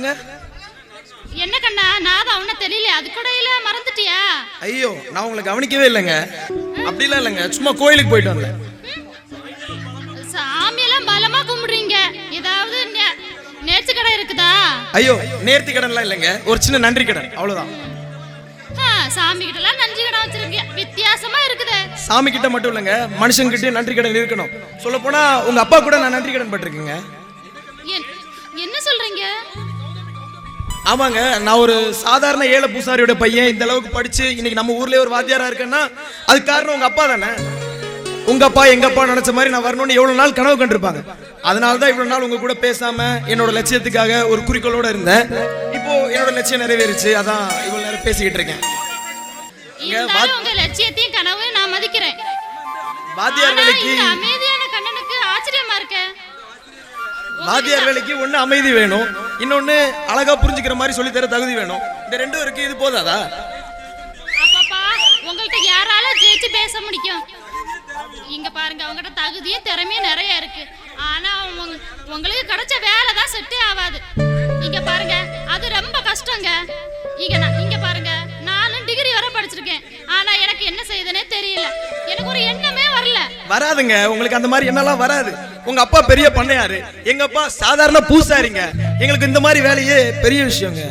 சொல்லுங்க. என்ன கண்ணா, நான் தான் உன்ன தெரியல, அது கூட இல்ல மறந்துட்டியா? ஐயோ, நான் உங்களை கவனிக்கவே இல்லைங்க. அப்படிலாம் இல்லைங்க, சும்மா கோயிலுக்கு போயிட்டு வந்தேன். சாமியெல்லாம் பலமா கும்பிடுறீங்க, ஏதாவது நேர்த்தி கடை இருக்குதா? ஐயோ, நேர்த்தி கடன்லாம் இல்லைங்க, ஒரு சின்ன நன்றி கடன் அவ்வளவுதான். சாமி கிட்டலாம் நன்றி கடன் வச்சிருக்கீங்க, வித்தியாசமா இருக்குது. சாமி கிட்ட மட்டும் இல்லைங்க, மனுஷன் கிட்ட நன்றி கடன் இருக்கணும். சொல்ல போனா உங்க அப்பா கூட நான் நன்றி கடன் பட்டிருக்கேங்க. என்ன சொல்றீங்க? ஆமாங்க, நான் ஒரு சாதாரண ஏழை பூசாரியோட பையன் இந்த அளவுக்கு படிச்சு இன்னைக்கு நம்ம ஊர்லயே ஒரு வாத்தியாரா இருக்கேன்னா அதுக்கு காரணம் உங்க அப்பா தானே. உங்க அப்பா எங்க அப்பா நினைச்ச மாதிரி நான் வரணும்னு எவ்வளவு நாள் கனவு கண்டிருப்பாங்க. அதனாலதான் இவ்வளவு நாள் உங்க கூட பேசாம என்னோட லட்சியத்துக்காக ஒரு குறிக்கோளோட இருந்தேன். இப்போ என்னோட லட்சியம் நிறைவேறிச்சு, அதான் இவ்வளவு நேரம் பேசிக்கிட்டு இருக்கேன். உங்க லட்சியத்தையும் கனவையும் நான் மதிக்கிறேன். வாத்தியார் வேலைக்கு அமைதியான கண்ணனுக்கு ஆச்சரியமா இருக்கு. வாத்தியார் வேலைக்கு ஒண்ணு அமைதி வேணும், இன்னொன்னு அழகா புரிஞ்சுக்கிற மாதிரி சொல்லி தர தகுதி வேணும். இந்த ரெண்டும் இருக்கு, இது போதாதா? அப்பப்பா, உங்கள்ட்ட யாரால ஜெயிச்சு பேச முடியும்? இங்க பாருங்க, அவங்ககிட்ட தகுதியும் திறமையும் நிறைய இருக்கு. ஆனா உங்களுக்கு கிடைச்ச வேலை தான் செட்டே ஆகாது. இங்க பாருங்க, அது ரொம்ப கஷ்டங்க. இங்க பாருங்க, நானும் டிகிரி வரை படிச்சிருக்கேன். ஆனா எனக்கு என்ன செய்யுதுன்னே தெரியல. எனக்கு ஒரு எண்ணமே வரல. வராதுங்க, உங்களுக்கு அந்த மாதிரி எண்ணெல்லாம் வராது. உங்க அப்பா பெரிய பண்ணையாரு, எங்க அப்பா சாதாரண பூசாரிங்க. எங்களுக்கு இந்த மாதிரி வேலையே பெரிய விஷயங்க.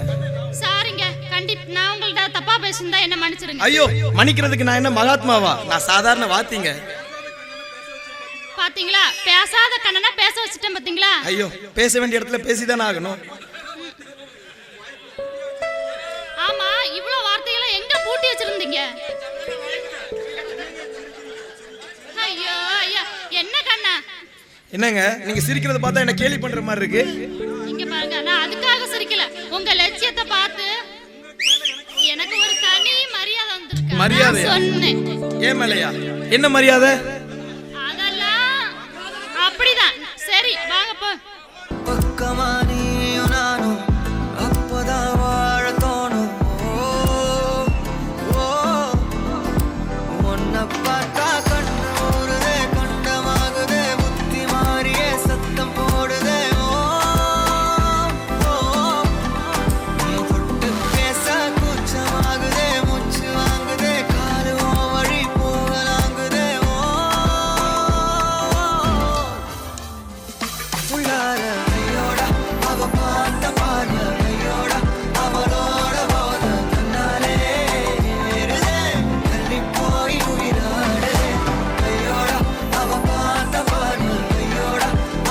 சாரிங்க, கண்டிப்பா நான் உங்கள்ட்ட தப்பா பேசியிருந்தா என்ன மன்னிச்சிருங்க. ஐயோ, மன்னிக்கிறதுக்கு நான் என்ன மகாத்மாவா? நான் சாதாரண வாத்திங்க. பாத்தீங்களா, பேசாத கண்ணனா பேச வச்சுட்டேன் பாத்தீங்களா? ஐயோ, பேச வேண்டிய இடத்துல பேசிதானே ஆகணும். ஆமா, இவ்வளவு வார்த்தைகளை எங்க பூட்டி வச்சிருந்தீங்க? ஐயோ ஐயா, என்ன கண்ணா? என்னங்க நீங்க சிரிக்கிறத பார்த்தா என்ன கேலி பண்ற மாதிரி இருக்கு. இங்க பாருங்க, நான் அதுக்காக சிரிக்கல. உங்க லட்சியத்தை பார்த்து எனக்கு ஒரு தனி மரியாதை வந்திருக்கு. மரியாதை சொன்னேன். ஏன் மேலையா? என்ன மரியாதை? அதெல்லாம் அப்படிதான். சரி வாங்க போ. பக்கமா நீயும் நானும் அப்பதான் வாழ தோணும். உன்னை பார்த்தா கண்ணு ஊறுதே, கண்டமாகுதே, புத்தி மாறியே சத்தம் போடுதே. நீ தொட்டு பேச கூச்சமாகுதே, மூச்சு வாங்குதே, காலு வழி போகலாங்குதே. உள்ளார ஐயோட அவ பார்த்த பார்வை, ஐயோட அவளோட போத தன்னாலே ஏறுதே, தள்ளி போய் உயிராடுதே. ஐயோட அவ பார்த்த பார்வை, ஐயோட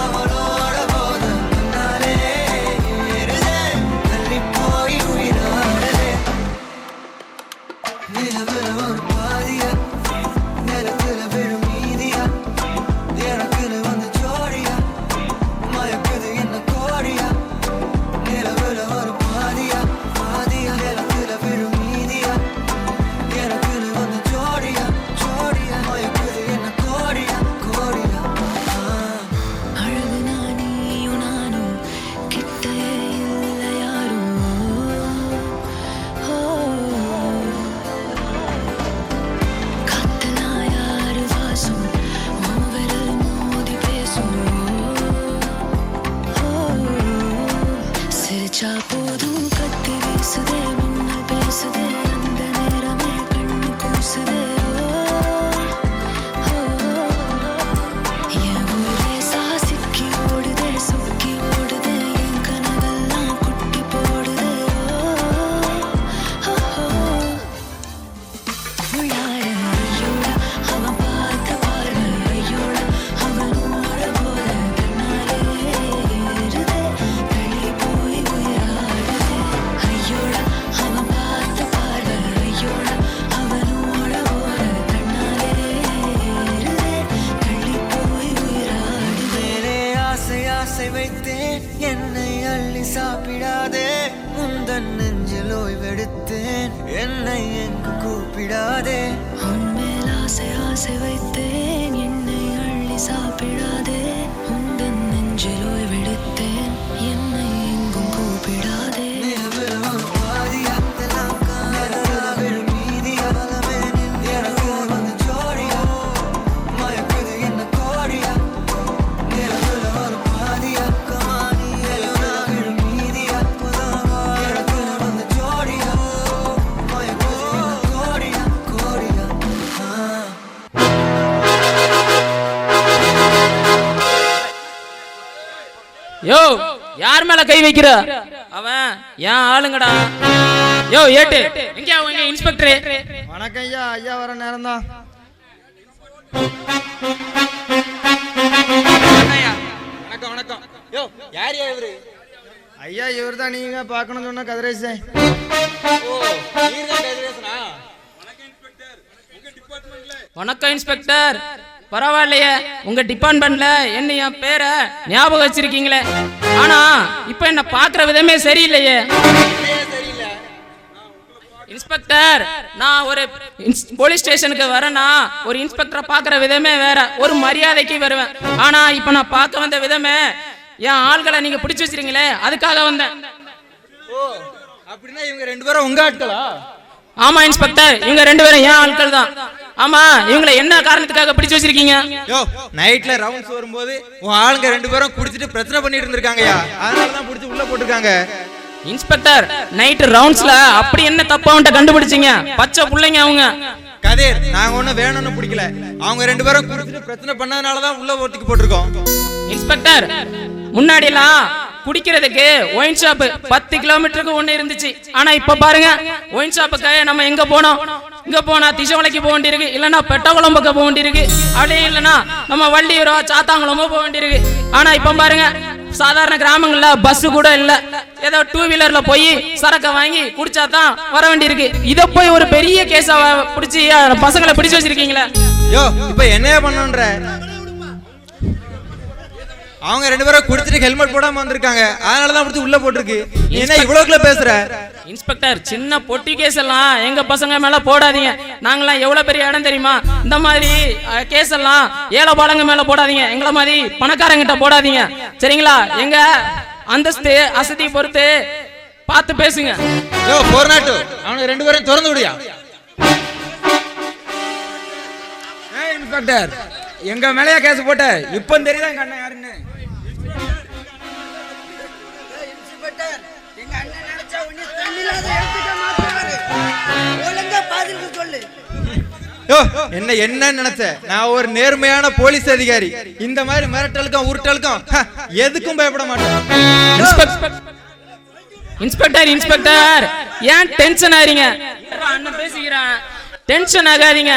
அவளோட போத தன்னாலே ஏறுதே, தள்ளி போய் உயிராடுதே. நிலவுல ஒரு பாதியா, நிலத்துல விழும் மீதியா, எனக்குன்னு வந்து ஜோடியா, மயக்குது என்ன கோடியா. நிலவுல ஒரு பாதியா, பாதியா, நிலத்துல விழும் மீதியா, எனக்குன்னு வந்து ஜோடியா, ஜோடியா, மயக்குது என்ன கோடியா, கோடியா. அழகு நானியும் நானும் கிட்டே இல்லை யாரும். காத்தெல்லாம் யாரு வாசம், உன் விரல் மோதி பேசும். சிரிச்சா போதும் கத்தி வீசுதே, மின்னல் பேசுதே, அந்த நேரமே கண்ணு கூசுதே. என் ஊரே சாசிக்கி ஓடுதே, சொக்கி ஓடுதே, என் கனவெல்லாம் குட்டி போடுதே. உள்ளார ஐயோட அவன் பார்த்த பார்வை, ஐயோட அவனோட போல தன்னாலே ஏறுதே, தள்ளி போய் உயிராடுதே. ஐயோட அவன் பார்த்த பார்வை, ஐயோட அவனோட போல தன்னாலே ஏறுதே, தள்ளி போய் உயிராடுதே. மேலே ஆசை ஆசை வைத்தேன், என்னை அள்ளி சாப்பிடாதே. முந்தன் நெஞ்சில் ஓய்வெடுத்தேன், என்னை எங்கு கூப்பிடாதே. உன்மேல் ஆசை ஆசை வைத்தேன், என்னை அள்ளி சாப்பிடாதே. உந்தன் நெஞ்சில் ஓய்வெடுத்தேன், என்னை எங்கும் கூப்பிடாதே. நிலவுல ஒரு பாதியா, நிலத்துல விழும் மீதியா, எனக்கு வந்து ஜோடியா, மயக்குது என்ன கோடியா. நிலவுல ஒரு பாதியா, நிலத்துல விழும் மீதியா, யோ யார் மேல கை வைக்கிற? அவன் ஏன் ஆளுங்கடா. யோ ஏட்டு எங்க அவங்க இன்ஸ்பெக்டர்? வணக்கம் ஐயா. ஐயா வர நேரம் தான். வணக்கம் வணக்கம். யோ யார் இவரு? ஐயா இவர் தான் நீங்க பார்க்கணும்னு சொன்ன கதிரேசன். ஓ நீங்க தான் கதிரேசனா? வணக்கம் இன்ஸ்பெக்டர். பரவாயில்லையே, உங்க டிபார்ட்மெண்ட்ல என்ன என் பேரை ஞாபகம் வச்சிருக்கீங்களே. ஆனா இப்ப என்ன பாக்குற விதமே சரியில்லையே. சரியில்லை இன்ஸ்பெக்டர், நான் ஒரு போலீஸ் ஸ்டேஷனுக்கு வரேன்னா ஒரு இன்ஸ்பெக்டரை பாக்குற விதமே வேற, ஒரு மரியாதைக்கு வருவேன். ஆனா இப்ப நான் பார்க்க வந்த விதமே என் ஆள்களை நீங்க பிடிச்சு வச்சிருக்கீங்களே, அதுக்காக வந்தேன். ஓ அப்படின்னா இவங்க ரெண்டு பேரும் உங்க ஆட்களா? ஆமா இன்ஸ்பெக்டர், இவங்க ரெண்டு பேரும் ஏன் ஆட்கள் தான். ஆமா, இவங்களை என்ன காரணத்துக்காக பிடிச்சு வச்சிருக்கீங்க? யோ நைட்ல ரவுண்ட்ஸ் வரும்போது உன் ஆளுங்க ரெண்டு பேரும் குடிச்சிட்டு பிரச்சனை பண்ணிட்டு இருந்திருக்காங்கயா, அதனாலதான் பிடிச்சி உள்ள போட்டுருக்காங்க. இன்ஸ்பெக்டர், நைட் ரவுண்ட்ஸ்ல அப்படி என்ன தப்பு அவன்கிட்ட கண்டுபிடிச்சீங்க? பச்சை பிள்ளைங்க அவங்க. கதிர், நாங்க ஒண்ணும் வேணும்னு பிடிக்கல, அவங்க ரெண்டு பேரும் குடிச்சிட்டு பிரச்சனை பண்ணதுனாலதான் உள்ள ஓட்டுக்கு போட்டிருக்கோம். இன்ஸ்பெக்டர், முன்னாடி எல்லாம் குடிக்கிறதுக்கு ஒயின் ஷாப் 10 கிலோமீட்டருக்கு ஒண்ணு இருந்துச்சு. ஆனா இப்ப பாருங்க, ஒயின் ஷாப்புக்கு நம்ம எங்க போனோம்? இங்க போனா திசைவளைக்கு போக வேண்டியிருக்கு, இல்லைன்னா பெட்டகுளம்புக்கு போக வேண்டியிருக்கு, அப்படியே இல்லைன்னா நம்ம வள்ளியூரோ சாத்தாங்குளமோ போக வேண்டியிருக்கு. ஆனா இப்ப பாருங்க, சாதாரண கிராமங்கள்ல பஸ் கூட இல்ல, ஏதோ 2 வீலர்ல போய் சரக்க வாங்கி குடிச்சாதான் வர வேண்டியிருக்கு. இத போய் ஒரு பெரிய கேஸா பிடிச்சி பசங்களை பிடிச்சு வச்சிருக்கீங்களே. யோ இப்ப என்னையா பண்ணன்ற? அவங்க ரெண்டு பேரும் குடிச்சிட்டு ஹெல்மெட் போடாம வந்திருக்காங்க, அதனாலதான் பிடிச்சி உள்ள போட்டிருக்கு. நீ என்ன இவ்வளவுக்குள்ள பேசுற? இன்ஸ்பெக்டர், சின்ன பொட்டி கேஸ் எல்லாம் எங்க பசங்க மேல போடாதீங்க. நாங்கெல்லாம் எவ்வளவு பெரிய இடம் தெரியுமா? இந்த மாதிரி கேஸ் எல்லாம் ஏழை பாலங்க மேல போடாதீங்க, எங்களை மாதிரி பணக்காரங்கிட்ட போடாதீங்க, சரிங்களா? எங்க அந்தஸ்து அசதி பொறுத்து பார்த்து பேசுங்க. யோ போர்னாட்டு, அவனுக்கு ரெண்டு பேரும் திறந்து விடியா? இன்ஸ்பெக்டர், எங்க மேலயா கேஸ் போட்ட? இப்ப தெரியுதா எங்க அண்ணன் யாருன்னு? எங்க அண்ணன் நினைச்சா உன்னை தண்ணிலாத எடுத்துக்க மாட்டாரு. ஒழுங்கா பாதிக்கு சொல்லு. யோ என்ன நினைச்ச? நான் ஒரு நேர்மையான போலீஸ் அதிகாரி. இந்த மாதிரி மிரட்டலுக்கும் உருட்டலுக்கும் எதுக்கும் பயப்பட மாட்டேன். இன்ஸ்பெக்டர், ஏன் டென்ஷன் ஆறீங்க? அண்ணன் பேசிக்கிறான், டென்ஷன் ஆகாதீங்க,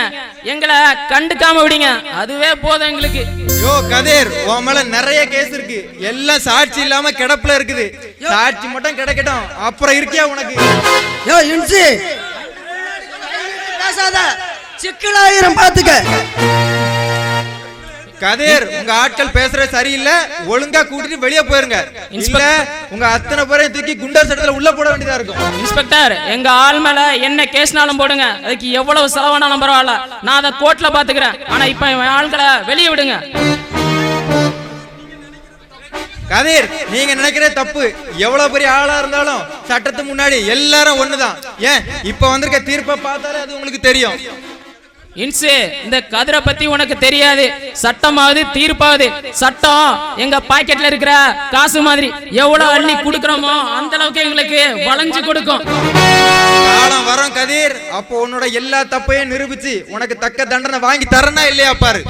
எங்களை கண்டுக்காம விடுங்க, அதுவே போதும் எங்களுக்கு. யோ கதிர், உன் மேல நிறைய கேஸ் இருக்கு, எல்லாம் சாட்சி இல்லாம கிடப்புல இருக்குது. சாட்சி மட்டும் கிடைக்கட்டும், அப்புறம் இருக்கியா உனக்கு? யோ இன்சி பேசாத, சிக்கலாயிரம் பாத்துக்க. கதிர், உங்க ஆட்கள் பேசுறது சரியில்லை, ஒழுங்கா கூட்டிட்டு வெளியே போயிருங்க, இல்ல உங்க அத்தனை பேரையும் தூக்கி குண்டர் சட்டத்துல உள்ள போட வேண்டியதா இருக்கும். இன்ஸ்பெக்டர், எங்க ஆள் மேல என்ன கேஸ்னாலும் போடுங்க, அதுக்கு எவ்வளவு செலவானாலும் பரவாயில்ல, நான் அதை கோர்ட்ல பாத்துக்கிறேன். ஆனா இப்ப ஆட்களை வெளியே விடுங்க. கதிர், நீங்க நினைக்கிறே தப்பு. எவ்வளவு பெரிய ஆளா இருந்தாலும் சட்டத்துக்கு முன்னாடி எல்லாரும் ஒண்ணுதான். ஏன் இப்ப வந்திருக்க தீர்ப்பை பார்த்தாலே அது உங்களுக்கு தெரியும். இன்சு, இந்த கதிரை பத்தி உனக்கு தெரியாது. சட்டமாவது தீர்ப்பாவது, சட்டம் எங்க பாக்கெட்ல இருக்கிற காசு மாதிரி, எவ்வளவு அள்ளி கொடுக்கறோமோ அந்த அளவுக்கு எங்களுக்கு வளைஞ்சு கொடுக்கும். காலம் வரும் கதிர், அப்போ உன்னோட எல்லா தப்பையும் நிரூபிச்சு உனக்கு தக்க தண்டனை வாங்கி தரனா இல்லையா பாரு.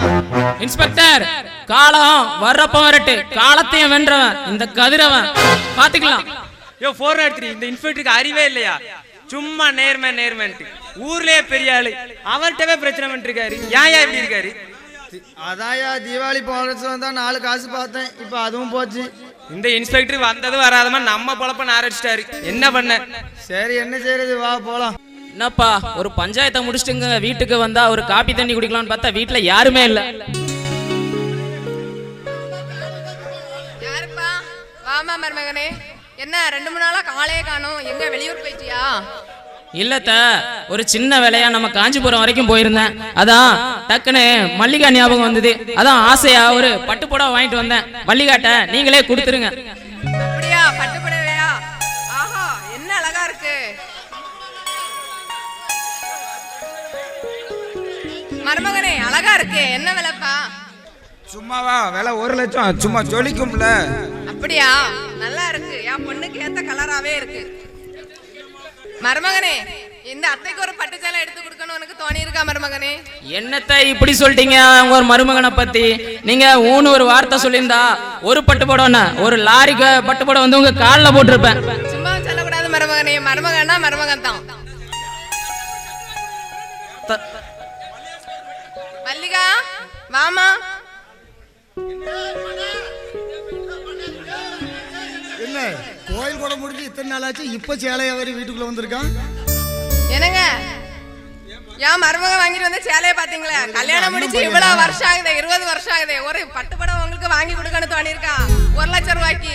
இன்ஸ்பெக்டர், காலம் வர்றப்ப வரட்டு, காலத்தையும் வென்றவன் இந்த கதிரவன், பாத்துக்கலாம். யோ 403, இந்த இன்ஸ்பெக்டருக்கு அறிவே இல்லையா? சும்மா நேர்மன்ட்டு ஊர்லயே பெரிய ஆளு, அவர்கிட்டவே பிரச்சனை பண்ணிட்டு இருக்காரு. ஏன் இப்படி இருக்காரு? அதாயா தீபாவளி போனது வந்தா 4 காசு பார்த்தேன், இப்ப அதுவும் போச்சு. இந்த இன்ஸ்பெக்டர் வந்தது வராதமா நம்ம பொழப்ப ஆரம்பிச்சிட்டாரு. என்ன பண்ண? சரி என்ன செய்யறது, வா போலாம். என்னப்பா, ஒரு பஞ்சாயத்தை முடிச்சுட்டுங்க வீட்டுக்கு வந்தா ஒரு காபி தண்ணி குடிக்கலாம்னு பார்த்தா வீட்டுல யாருமே இல்ல. யாருப்பா? வாமா மருமகனே. என்ன 2-3 நாளா காலையே காணோம், எங்க வெளியூர் போயிட்டியா? இல்லத்த, ஒரு சின்ன வேலையா நம்ம காஞ்சிபுரம் வரைக்கும் போயிருந்தேன். அதான் டக்குன்னு மல்லிகா ஞாபகம் வந்தது. அதான் ஆசையா ஒரு பட்டு புடவை வாங்கிட்டு வந்தேன். மல்லிகாட்ட நீங்களே கொடுத்துருங்க. அப்படியா? பட்டு புடவையா? ஆஹா, என்ன அழகா இருக்கு. மருமகனே, அழகா இருக்கு. என்ன விலைப்பா? சும்மாவா விலை 1 லட்சம், சும்மா ஜொலிக்கும்ல. அப்படியா? நல்லா இருக்கு, என் பொண்ணுக்கு ஏத்த கலராவே இருக்கு. மருமகனே, இந்த அத்தைக்கு ஒரு பட்டு சேலை எடுத்து கொடுக்கணும் உனக்கு தோணி இருக்கா மருமகனே? என்னத்த இப்படி சொல்லிட்டீங்க அவங்க ஒரு மருமகனை பத்தி? நீங்க ஊன்னு ஒரு வார்த்தை சொல்லியிருந்தா ஒரு பட்டு புடவை ஒரு லாரிக்கு பட்டு புடவை வந்து உங்க காலில் போட்டிருப்பேன். சும்மா சொல்லக்கூடாது மருமகனே, மருமகன்னா மருமகன் தான். மல்லிகா வாமா. என்ன கோயில் கூட முடிஞ்சு இத்தனை நாள் ஆச்சு, இப்ப சேலையா வரி வீட்டுக்குள்ள வந்திருக்கான்? என்னங்க ஏன் மருமகன் வாங்கிட்டு வந்து சேலைய பாத்தீங்களா? கல்யாணம் முடிச்சு இவ்வளவு வருஷம் ஆகுது, 20 வருஷம் ஆகுது. ஒரு பட்டு படம் உங்களுக்கு வாங்கி கொடுக்கணும் தோணி இருக்கா? 1 லட்சம் ரூபாய்க்கு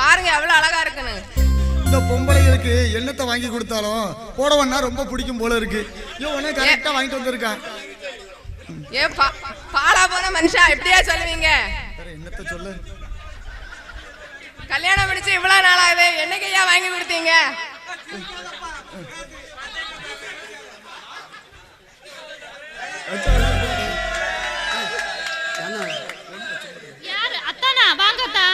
பாருங்க எவ்வளவு அழகா இருக்குன்னு. இந்த பொம்பளைகளுக்கு என்னத்தை வாங்கி கொடுத்தாலும் போடவன்னா ரொம்ப பிடிக்கும் போல இருக்கு. கரெக்டா வாங்கிட்டு வந்திருக்கான். ஏ பாலா போன மனுஷா எப்படியா சொல்லுவீங்க? என்னத்த சொல்லு, கல்யாணம் முடிச்சு இவ்வளவு நாள் ஆகுது, என்னைக்கு ஐயா வாங்கி கொடுத்தீங்க? யாரு அத்தானா? வாங்கத்தா.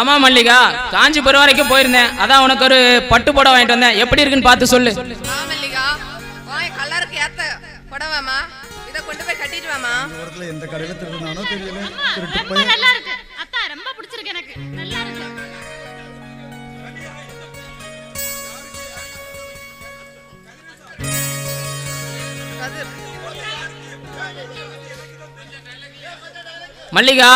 ஆமா மல்லிகா, காஞ்சிபுரம் வரைக்கும் போயிருந்தேன். அதான் உனக்கு ஒரு பட்டு புடவை வாங்கிட்டு வந்தேன். எப்படி இருக்குன்னு பார்த்து சொல்லு. மல்லிகா கலருக்கு ஏத்த புடவைமா, இத கொண்டு போய் கட்டிட்டு வாமா. எந்த கடையில திருடுனானோ தெரியல. ரொம்ப நல்லா இருக்கு அத்தா, ரொம்ப பிடிச்சிருக்கு எனக்கு. நல்லா இருக்கு. மல்லிகா,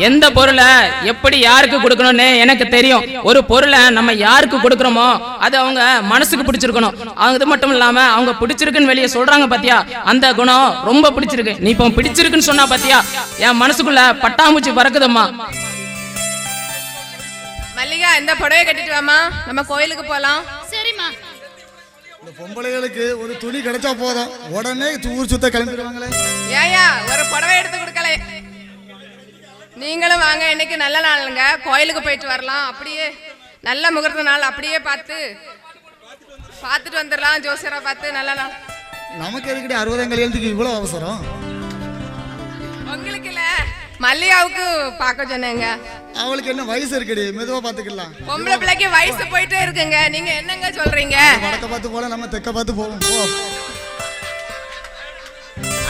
எந்த பொருளை எப்படி யாருக்கு கொடுக்கணும்னு எனக்கு தெரியும். ஒரு பொருளை நம்ம யாருக்கு கொடுக்கறோமோ அது அவங்க மனசுக்கு பிடிச்சிருக்கணும். அது மட்டும் இல்லாம அவங்க பிடிச்சிருக்குன்னு வெளியே சொல்றாங்க பாத்தியா, அந்த குணம் ரொம்ப பிடிச்சிருக்கு. நீ இப்போ பிடிச்சிருக்குன்னு சொன்னா பாத்தியா, என் மனசுக்குள்ள பட்டாம்பூச்சி பறக்குதம்மா. மல்லிகா இந்த புடவை கட்டிட்டு வாமா, நம்ம கோயிலுக்கு போலாம். சரிம்மா. இந்த பொம்பளைகளுக்கு ஒரு துணி கிடைச்சா போதும், உடனே ஊர் சுத்த கிளம்பிடுவாங்களே. ஏயா ஒரு புடவை எடுத்து கொடுக்கல? நீங்களும் வாங்க, இன்னைக்கு நல்ல நாளுங்க, கோயிலுக்கு போயிட்டு வரலாம். அப்படியே நல்ல முகூர்த்த நாள், அப்படியே பார்த்துட்டு வந்துடலாம். ஜோசியரை பார்த்து நல்ல நாள். நமக்கு எதுக்கிட்ட 60 கல்யாணத்துக்கு இவ்வளவு அவசரம்? உங்களுக்கு இல்ல, மல்லிகாவுக்கு பார்க்க சொன்னேங்க. அவளுக்கு என்ன வயசு இருக்குடி, மெதுவா பாத்துக்கலாம். பொம்பளை பிள்ளைக்கு வயசு போயிட்டே இருக்குங்க, நீங்க என்னங்க சொல்றீங்க? வடக்க பார்த்து போல, நம்ம தெக்க பார்த்து போவோம். போ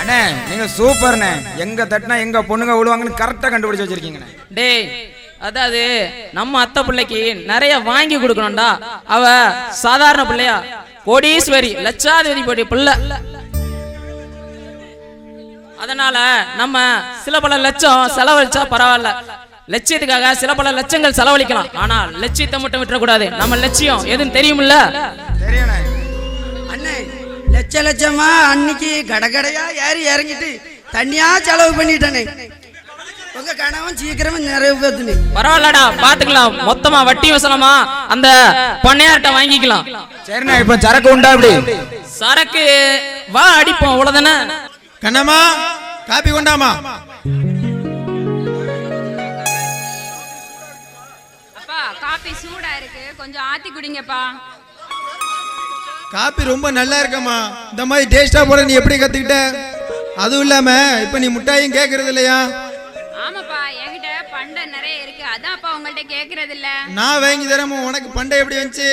அண்ணே, நீங்க சூப்பர்ண்ணே. எங்க தட்டினா எங்க பொண்ணுங்க விழுவாங்கன்னு கரெக்டா கண்டுபிடிச்சு வச்சிருக்கீங்க. டேய், அதாவது நம்ம அத்தை பிள்ளைக்கு நிறைய வாங்கி கொடுக்கணும்டா. அவ சாதாரண பிள்ளையா, கோடீஸ்வரி லட்சாதிபதி போட்டி பிள்ளை. அதனால நம்ம சில பல லட்சம் செலவழிச்சா பரவாயில்ல. லட்சியத்துக்காக சில பல லட்சங்கள் செலவழிக்கலாம், ஆனா லட்சியத்தை மட்டும் விட்டுறக்கூடாது. நம்ம லட்சியம் எதுன்னு தெரியுமில்ல? தெரியண்ணே. அண்ணே, லட்சமா அன்னைக்கு கடகடையா ஏறி இறங்கிட்டு தனியா செலவு பண்ணிட்டனே. உங்க கணவன் சீக்கிரமா நிறைவேற்றுனே. பரவாயில்லடா, பாத்துக்கலாம். மொத்தமா வட்டி வசனமா அந்த பண்ணையார்ட்ட வாங்கிக்கலாம். சரிண்ணா, இப்ப சரக்கு உண்டா? அப்படி சரக்கு வா அடிப்போம், அவ்வளவுதானே. கண்ணம்மா காப்பி கொண்டாமா. அப்பா காபி சூடா இருக்கு, கொஞ்சம் ஆத்தி குடிங்கப்பா. காப்பி ரொம்ப நல்லா இருக்கம்மா. இந்த மாதிரி டேஸ்டா போட நீ எப்படி கத்துக்கிட்ட? அதுவும் இல்லாம இப்ப நீ முட்டாயும் கேக்குறது இல்லையா? ஆமாப்பா, என்கிட்ட பண்டை நிறைய இருக்கு, அதான் அப்பா உங்கள்ட்ட கேக்குறது இல்ல. நான் வாங்கி தரேன். உனக்கு பண்டை எப்படி வந்துச்சு?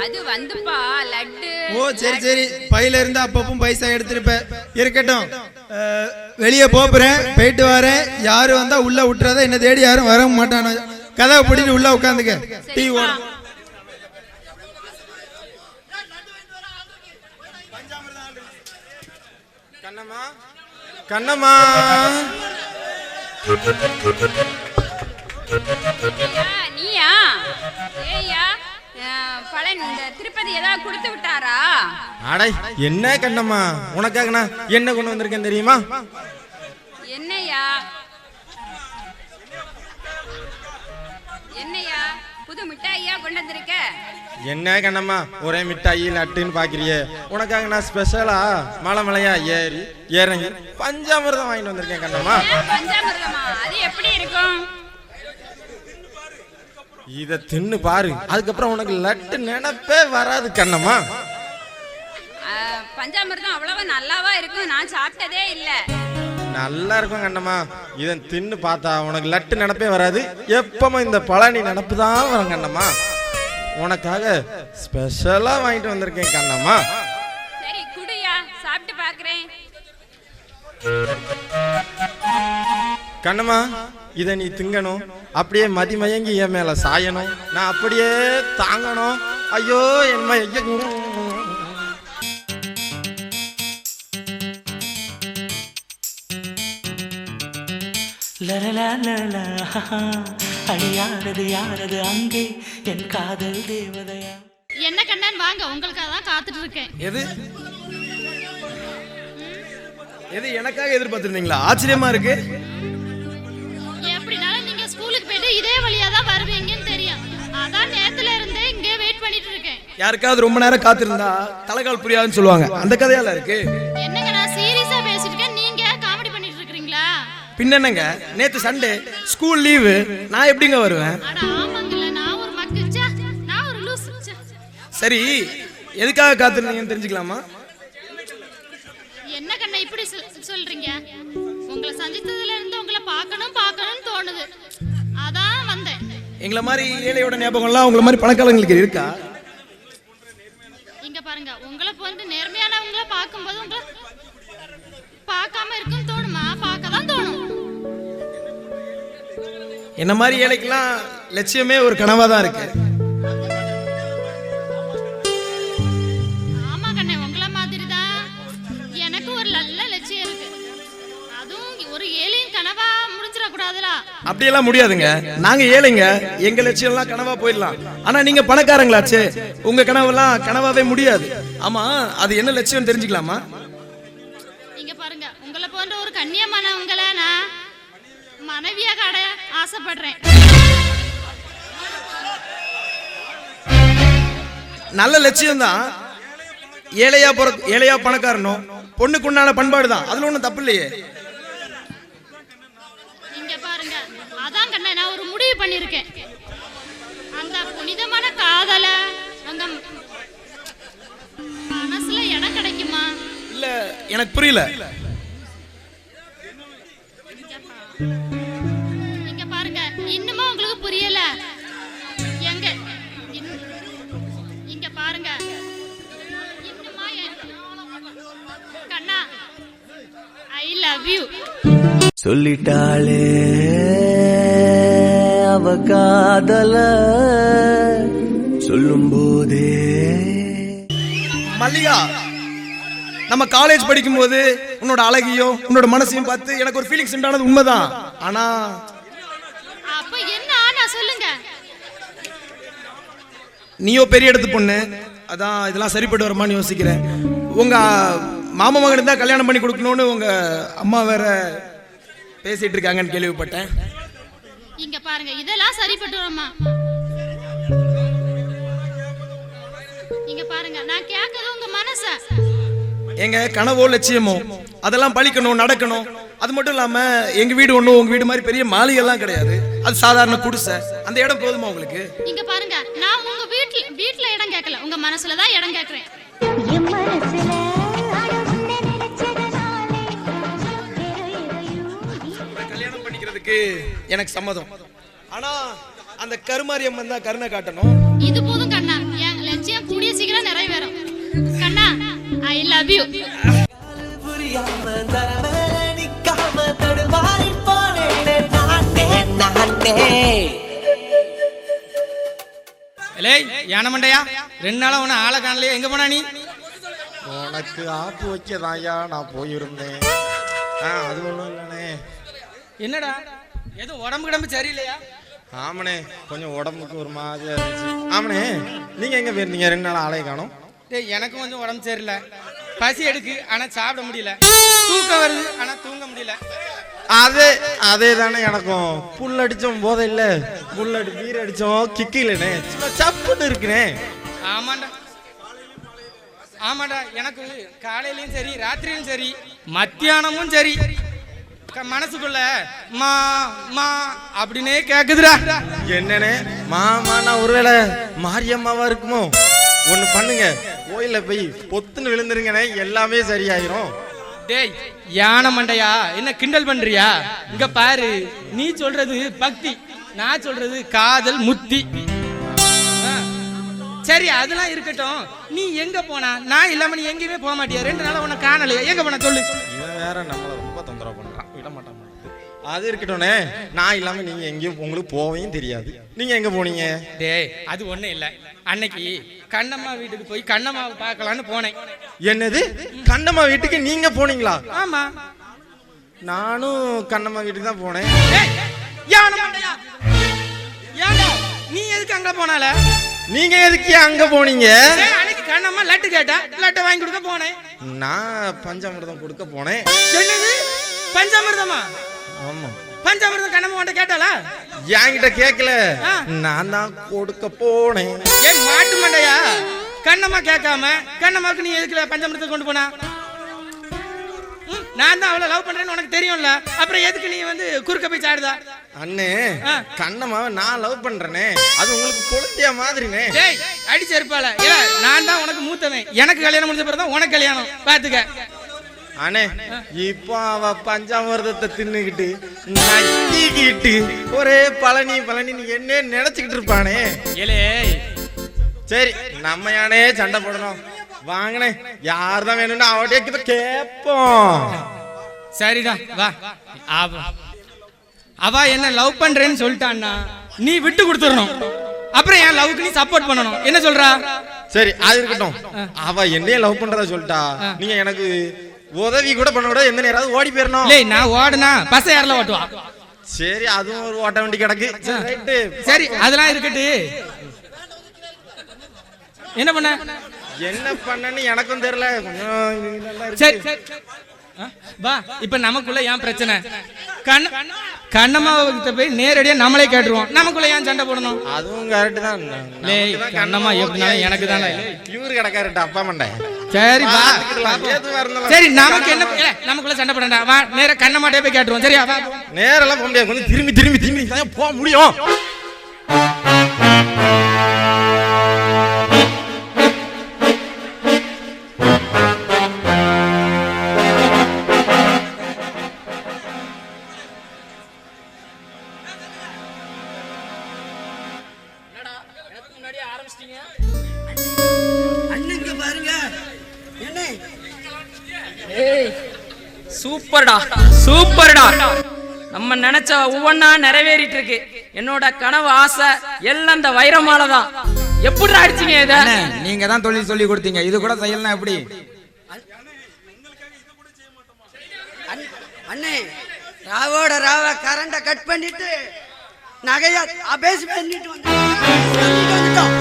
அது வந்துப்பா லட்டு. ஓ சரி சரி, பையில இருந்து அப்பப்பும் பைசா எடுத்திருப்ப. இருக்கட்டும், வெளியே போறேன், போயிட்டு வரேன். யாரு வந்தா உள்ள விட்டுறத, என்ன தேடி யாரும் வர மாட்டானோ. கதவை பிடிட்டு உள்ள உட்காந்துக்க. டீ ஓடும். கண்ணம்மா கண்ணம்மா, நீயா? ஏய்யா, பழன் இந்த திருப்பதி ஏதாவது கொடுத்து விட்டாரா? அடை என்ன கண்ணம்மா, உனக்காக நான் என்ன கொண்டு வந்திருக்கேன் தெரியுமா? என்னையா? என்னையா புது மிட்டாயா கொண்டு வந்திருக்க? என்ன கண்ணம்மா ஒரே மிட்டாயி லட்டுன்னு பாக்குறியே, உனக்காக நான் ஸ்பெஷலா மலைமலையா ஏறி இறங்கி பஞ்சாமிர்தம் வாங்கிட்டு வந்திருக்கேன் கண்ணம்மா. பஞ்சாமிர்தமா? அது எப்படி இருக்கும்? இத தின்னு பாரு, அதுக்கப்புறம் உனக்கு லட்டு நினைப்பே வராது கண்ணம்மா. பஞ்சாமிர்தம் அவ்வளவா நல்லாவா இருக்கும்? நான் சாப்பிட்டதே இல்ல. நல்லா இருக்கும் கண்ணம்மா, இதன் தின்னு பார்த்தா உனக்கு லட்டு நினைப்பே வராது. எப்பவும் இந்த பழனி நினப்பு தான் வரும் கண்ணம்மா. உனக்காக ஸ்பெஷலா வாங்கிட்டு வந்திருக்கேன் கண்ணம்மா. கண்ணம்மா இதை நீ திங்கணும், அப்படியே மதிமயங்கி என் மேல சாயணும், நான் அப்படியே தாங்கணும். ஐயோ என்ன அழியாரது யாரது அங்கே என் காதல் தேவதையா. என்ன கண்ணன் வாங்க, உங்களுக்காக தான் காத்துட்டு இருக்கேன். எது எது எனக்காக எதிர்பார்த்திருந்தீங்களா? ஆச்சரியமா இருக்கு. எப்படினாலும் நீங்க ஸ்கூலுக்கு போயிட்டு இதே வழியா தான் வருவீங்கன்னு தெரியும். அதான் நேத்துல இருந்தே இங்கே வெயிட் பண்ணிட்டு இருக்கேன். யாருக்காவது ரொம்ப நேரம் காத்திருந்தா தலைகால் புரியாதுன்னு சொல்லுவாங்க, அந்த கதையால இருக்கு. என்னங்க நான் சீரியஸா பேசிட்டு இருக்கேன், நீங்க காமெடி பண்ணிட்டு இருக்கீங்களா? பின்னங்க நேத்து சண்டே ஸ்கூல் லீவு, நான் எப்படிங்க வருவேன்? அட ஆமாங்கல, நான் ஒரு மக்குச்சா, நான் ஒரு லூஸ். சரி எதுக்காக காத்திருந்தீங்கன்னு தெரிஞ்சுக்கலாமா? என்ன கண்ணா இப்படி சொல்றீங்க? உங்களை சந்தித்ததுல இருந்து உங்களை பார்க்கணும்னு தோணுது, அதான் வந்தேன். எங்களை மாதிரி ஏழையோட ஞாபகம்லாம் உங்களை மாதிரி பணக்காரங்களுக்கு இருக்கா? இங்க பாருங்க, உங்களை போன்று நேர்மையானவங்கள பார்க்கும்போது உங்களை பார்க்காம இருக்குன்னு தோணுமா? பார்க்க தான் தோணும். என்ன மாதிரி ஏழைக்கெல்லாம் லட்சியமே ஒரு கனவா தான் இருக்கு. ஆமா கண்ணே, உங்களை மாதிரி தான் எனக்கு ஒரு நல்ல லட்சியம் இருக்கு. அதுவும் ஒரு ஏழையின் கனவா முடிஞ்சிடக்கூடாதுல. அப்படியெல்லாம் முடியாதுங்க, நாங்க ஏழைங்க, எங்க லட்சியம் எல்லாம் கனவா போயிடலாம். ஆனா நீங்க பணக்காரங்களாச்சே, உங்க கனவெல்லாம் கனவாவே முடியாது. ஆமா அது என்ன லட்சியம் தெரிஞ்சுக்கலாமா? இங்க பாருங்க, உங்களை போன்ற ஒரு கண்ணியமானவங்களை நான் மனைவியாக அடைய ஆசைப்படுறேன். நல்ல லட்சியம் தான். ஏழையா பணக்காரனும் பொண்ணுக்கு உண்டான பண்பாடு தான், அதுல ஒண்ணும் தப்பு இல்லையே. இங்க பாருங்க, அதான் கண்ணே நான் ஒரு முடிவு பண்ணிருக்கேன். அந்த புனிதமான காதல உங்க மனசுல இடம் கிடைக்குமா? இல்ல எனக்கு புரியல. இங்க பாருங்க, இன்னுமா உங்களுக்கு புரியல? இங்க பாருங்க, இன்னுமா கண்ணா ஐ லவ் யூ சொல்லிட்டாளே அவ காதல சொல்லும் போதே. மல்லிகா, நம்ம காலேஜ் படிக்கும் போது உன்னோட அழகையும் உன்னோட மனசையும் பார்த்து எனக்கு ஒரு ஃபீலிங்ஸ் உண்டானது உண்மைதான். ஆனா அப்ப என்ன ஆனா சொல்லுங்க. நீயோ பெரிய இடத்து பொண்ணு, அதான் இதெல்லாம் சரிப்பட்டு வருமான்னு யோசிக்கிறேன். உங்க மாமா மகன் தான் கல்யாணம் பண்ணி கொடுக்கணும்னு உங்க அம்மா வேற பேசிட்டு இருக்காங்கன்னு கேள்விப்பட்டேன். இங்க பாருங்க, இதெல்லாம் சரிப்பட்டு வருமா? இங்க பாருங்க, நான் கேட்கறது உங்க மனச. எங்க கனவோ லட்சியமோ அதெல்லாம் பழிக்கணும், நடக்கணும். அது மட்டும் இல்லாம எங்க வீடு ஒண்ணும் உங்க வீடு மாதிரி பெரிய மாளிகை எல்லாம் கிடையாது, அது சாதாரண குடிசை. அந்த இடம் போதுமா உங்களுக்கு? இங்க பாருங்க, நான் உங்க வீட்ல இடம் கேட்கல, உங்க மனசுல தான் இடம் கேட்கிறேன். கல்யாணம் பண்ணிக்கிறதுக்கு எனக்கு சம்மதம். ஆனா அந்த கருமாரியம்மன் தான் கருணை காட்டணும். இது போதும் கண்ணா, என் லட்சியம் கூடிய சீக்கிரம் நிறைவேறும். கண்ணா ஐ லவ் யூ. யானை மண்டையா, 2 நாளா உன ஆளை காணலையா? எங்க போனா நீ? உனக்கு ஆப்பு வைக்கதாயா நான் போயிருந்தேன். அது ஒண்ணும் இல்லனே. என்னடா ஏதோ உடம்பு சரியில்லையா? ஆமனே, கொஞ்சம் உடம்புக்கு ஒரு மாதிரியா இருந்துச்சு. ஆமனே, நீங்க எங்க போயிருந்தீங்க? 2 நாள் ஆளை காணோம். டேய், எனக்கும் கொஞ்சம் உடம்பு சரியில்லை. பசி எடுக்கு, ஆனா சாப்பிட முடியல. தூக்கம் வருது, ஆனா தூங்க முடியல. அதே தானே எனக்கும். புல் அடிச்சோம் போதை இல்ல, புல்லடி பீர் அடிச்சோம் கிக்கு இல்லனே, சப்புன்னு இருக்குனே. ஆமாடா, எனக்கு காலையிலயும் சரி, ராத்திரியும் சரி, மத்தியானமும் சரி, மனசுக்குள்ள மா மா அப்படின்னே கேக்குதுடா. என்னனே மாமானா ஒருவேளை மாரியம்மாவா இருக்குமோ? ஒண்ணு பண்ணுங்க, கோயில போய் பொத்துன்னு விழுந்துருங்கனே, எல்லாமே சரியாயிரும். டேய் யானை மண்டையா, என்ன கிண்டல் பண்றியா? இங்க பாரு, நீ சொல்றது பக்தி, நான் சொல்றது காதல் முத்தி. சரி அதெல்லாம் இருக்கட்டும், நீ எங்க போனா? நான் இல்லாம நீ எங்கேயுமே போக மாட்டியா? 2 நாளா உன்னை காணலையா? எங்க போனா சொல்லு. இவன் வேற நம்மள ரொம்ப தொந்தரவு பண்றான், விட மாட்டான். அது இருக்கட்டும்னே, நான் இல்லாம நீங்க எங்கேயும் உங்களுக்கு போவையும் தெரியாது. நீங்க எங்க போனீங்க? டேய் அது ஒண்ணும் இல்ல, அன்னைக்கு கண்ணம்மா வீட்டுக்கு போய் கண்ணம்மாவை பார்க்கலான்னு போனேன். என்னது, கண்ணம்மா வீட்டுக்கு நீங்க போனீங்களா? ஆமா, நானும் கண்ணம்மா வீட்டுக்கு தான் போனேன். நீ எதுக்கு அங்க போனால? நீங்க எதுக்கு அங்க போனீங்க? அன்னைக்கு கண்ணம்மா லட்டு கேட்டா, லட்டை வாங்கி கொடுக்க போனேன். நான் பஞ்சாமிர்தம் கொடுக்க போனேன். என்னது பஞ்சாமிர்தமா? ஆமா, பஞ்சாமிர்தம் கண்ணம்மா உன்கிட்ட கேட்டாளா? என்கிட்ட கேட்கல, நான் தான் கொடுக்க போனேன். ஏன் மாட்டு மண்டையா, கண்ணம்மா கேட்காம கண்ணம்மாக்கு நீ எதுக்குல பஞ்சாமிர்தம் கொண்டு போனா? நான் தான் அவளை லவ் பண்றேன்னு உனக்கு தெரியும்ல, அப்புறம் எதுக்கு நீ வந்து குறுக்க போய் சாடுதா? அண்ணே, கண்ணம்மாவை நான் லவ் பண்றேனே, அது உங்களுக்கு குழந்தைய மாதிரினே. டேய் அடிச்சு இருப்பால, இல்ல நான் தான் உனக்கு மூத்தவன், எனக்கு கல்யாணம் முடிஞ்ச பிறகு தான் உனக்கு கல்யாணம், பாத்துக்க. அண்ணே, இப்போ அவ பஞ்சாமிர்தத்தை தின்னுகிட்டு நக்கிக்கிட்டு ஒரே பழனி பழனி நீ என்ன நினைச்சுக்கிட்டு இருப்பானே. ஏலே சரி, நம்ம யானே சண்டை போடணும். வாங்கனே, யார் தான் வேணும்னு அவட்டே கேட்போம். சரிடா வா. அவ என்ன லவ் பண்றேன்னு சொல்லிட்டான்னா நீ விட்டு கொடுத்துடணும், அப்புறம் என் லவ்க்கு நீ சப்போர்ட் பண்ணணும். என்ன சொல்றா? சரி, அது இருக்கட்டும். அவ என்னைய லவ் பண்றதா சொல்லிட்டா, நீங்க எனக்கு உதவி கூட பண்ண கூட எந்த நேரம் ஓடி போயிடணும். இல்லை, நான் ஓடுனா பச யாரில் ஓட்டுவா? சரி, அதுவும் ஒரு ஓட்ட வண்டி கிடக்கு. சரி, அதெல்லாம் இருக்கட்டு. என்ன பண்ண என்ன பண்ணன்னு எனக்கும் தெரியல. சரி வா, இப்ப நமக்குள்ள ஏன் பிரச்சனை? கண்ணம்மா கிட்ட போய் நேரடியா நம்மளே கேட்டுருவோம், நமக்குள்ள ஏன் சண்டை போடணும்? அதுவும் கரெக்ட் தான். கண்ணம்மா எப்படினாலும் எனக்கு தானே இவரு கிடக்காருட்ட அப்பா மண்டை. சரி வா. சரி, நமக்கு என்ன, நமக்குள்ள சண்டை போடா, வா நேர கண்ணம்மாட்டே போய் கேட்டுருவோம். சரியா? வா. நேரெல்லாம் போக முடியாது, கொஞ்சம் திரும்பி திரும்பி திரும்பி தான் போக முடியும். சூப்பர்டா சூப்பர்டா, நம்ம நினைச்ச ஒவ்வொன்னா நிறைவேறிட்டு இருக்கு. என்னோட கனவு ஆசை எல்லாம் இந்த வைரமால தான். எப்படி அடிச்சீங்க இத? நீங்க தான் தொழில் சொல்லி கொடுத்தீங்க, இது கூட செய்யலாம் எப்படி? அண்ணே, ராவோட ராவ கரண்ட கட் பண்ணிட்டு நகையா அபேஸ் பண்ணிட்டு வந்துட்டோம்.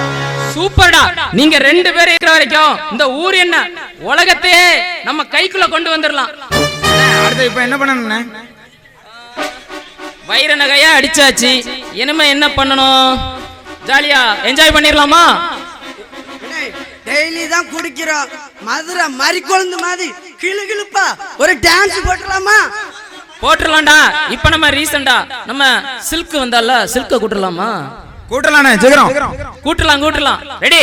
சூப்பர்டா, நீங்க ரெண்டு பேரும் இருக்கிற வரைக்கும் இந்த ஊர் என்ன உலகத்தையே நம்ம கைக்குள்ள கொண்டு வந்துடலாம். அடுத்து இப்ப என்ன பண்ணணும்? வைர நகையா அடிச்சாச்சு, இனிமே என்ன பண்ணணும்? ஜாலியா என்ஜாய் பண்ணிடலாமா? டெய்லி தான் குடிக்கிறோம், மதுரை மறி கொழுந்து மாதிரி கிளு கிளுப்பா ஒரு டான்ஸ் போட்டுலாமா? போட்டுடலாம்டா. இப்ப நம்ம ரீசெண்டா நம்ம சில்க் வந்தால, சில்க கூட்டலாமா? கூட்டலானே, சீக்கிரம் கூட்டலாம் கூட்டலாம். ரெடி?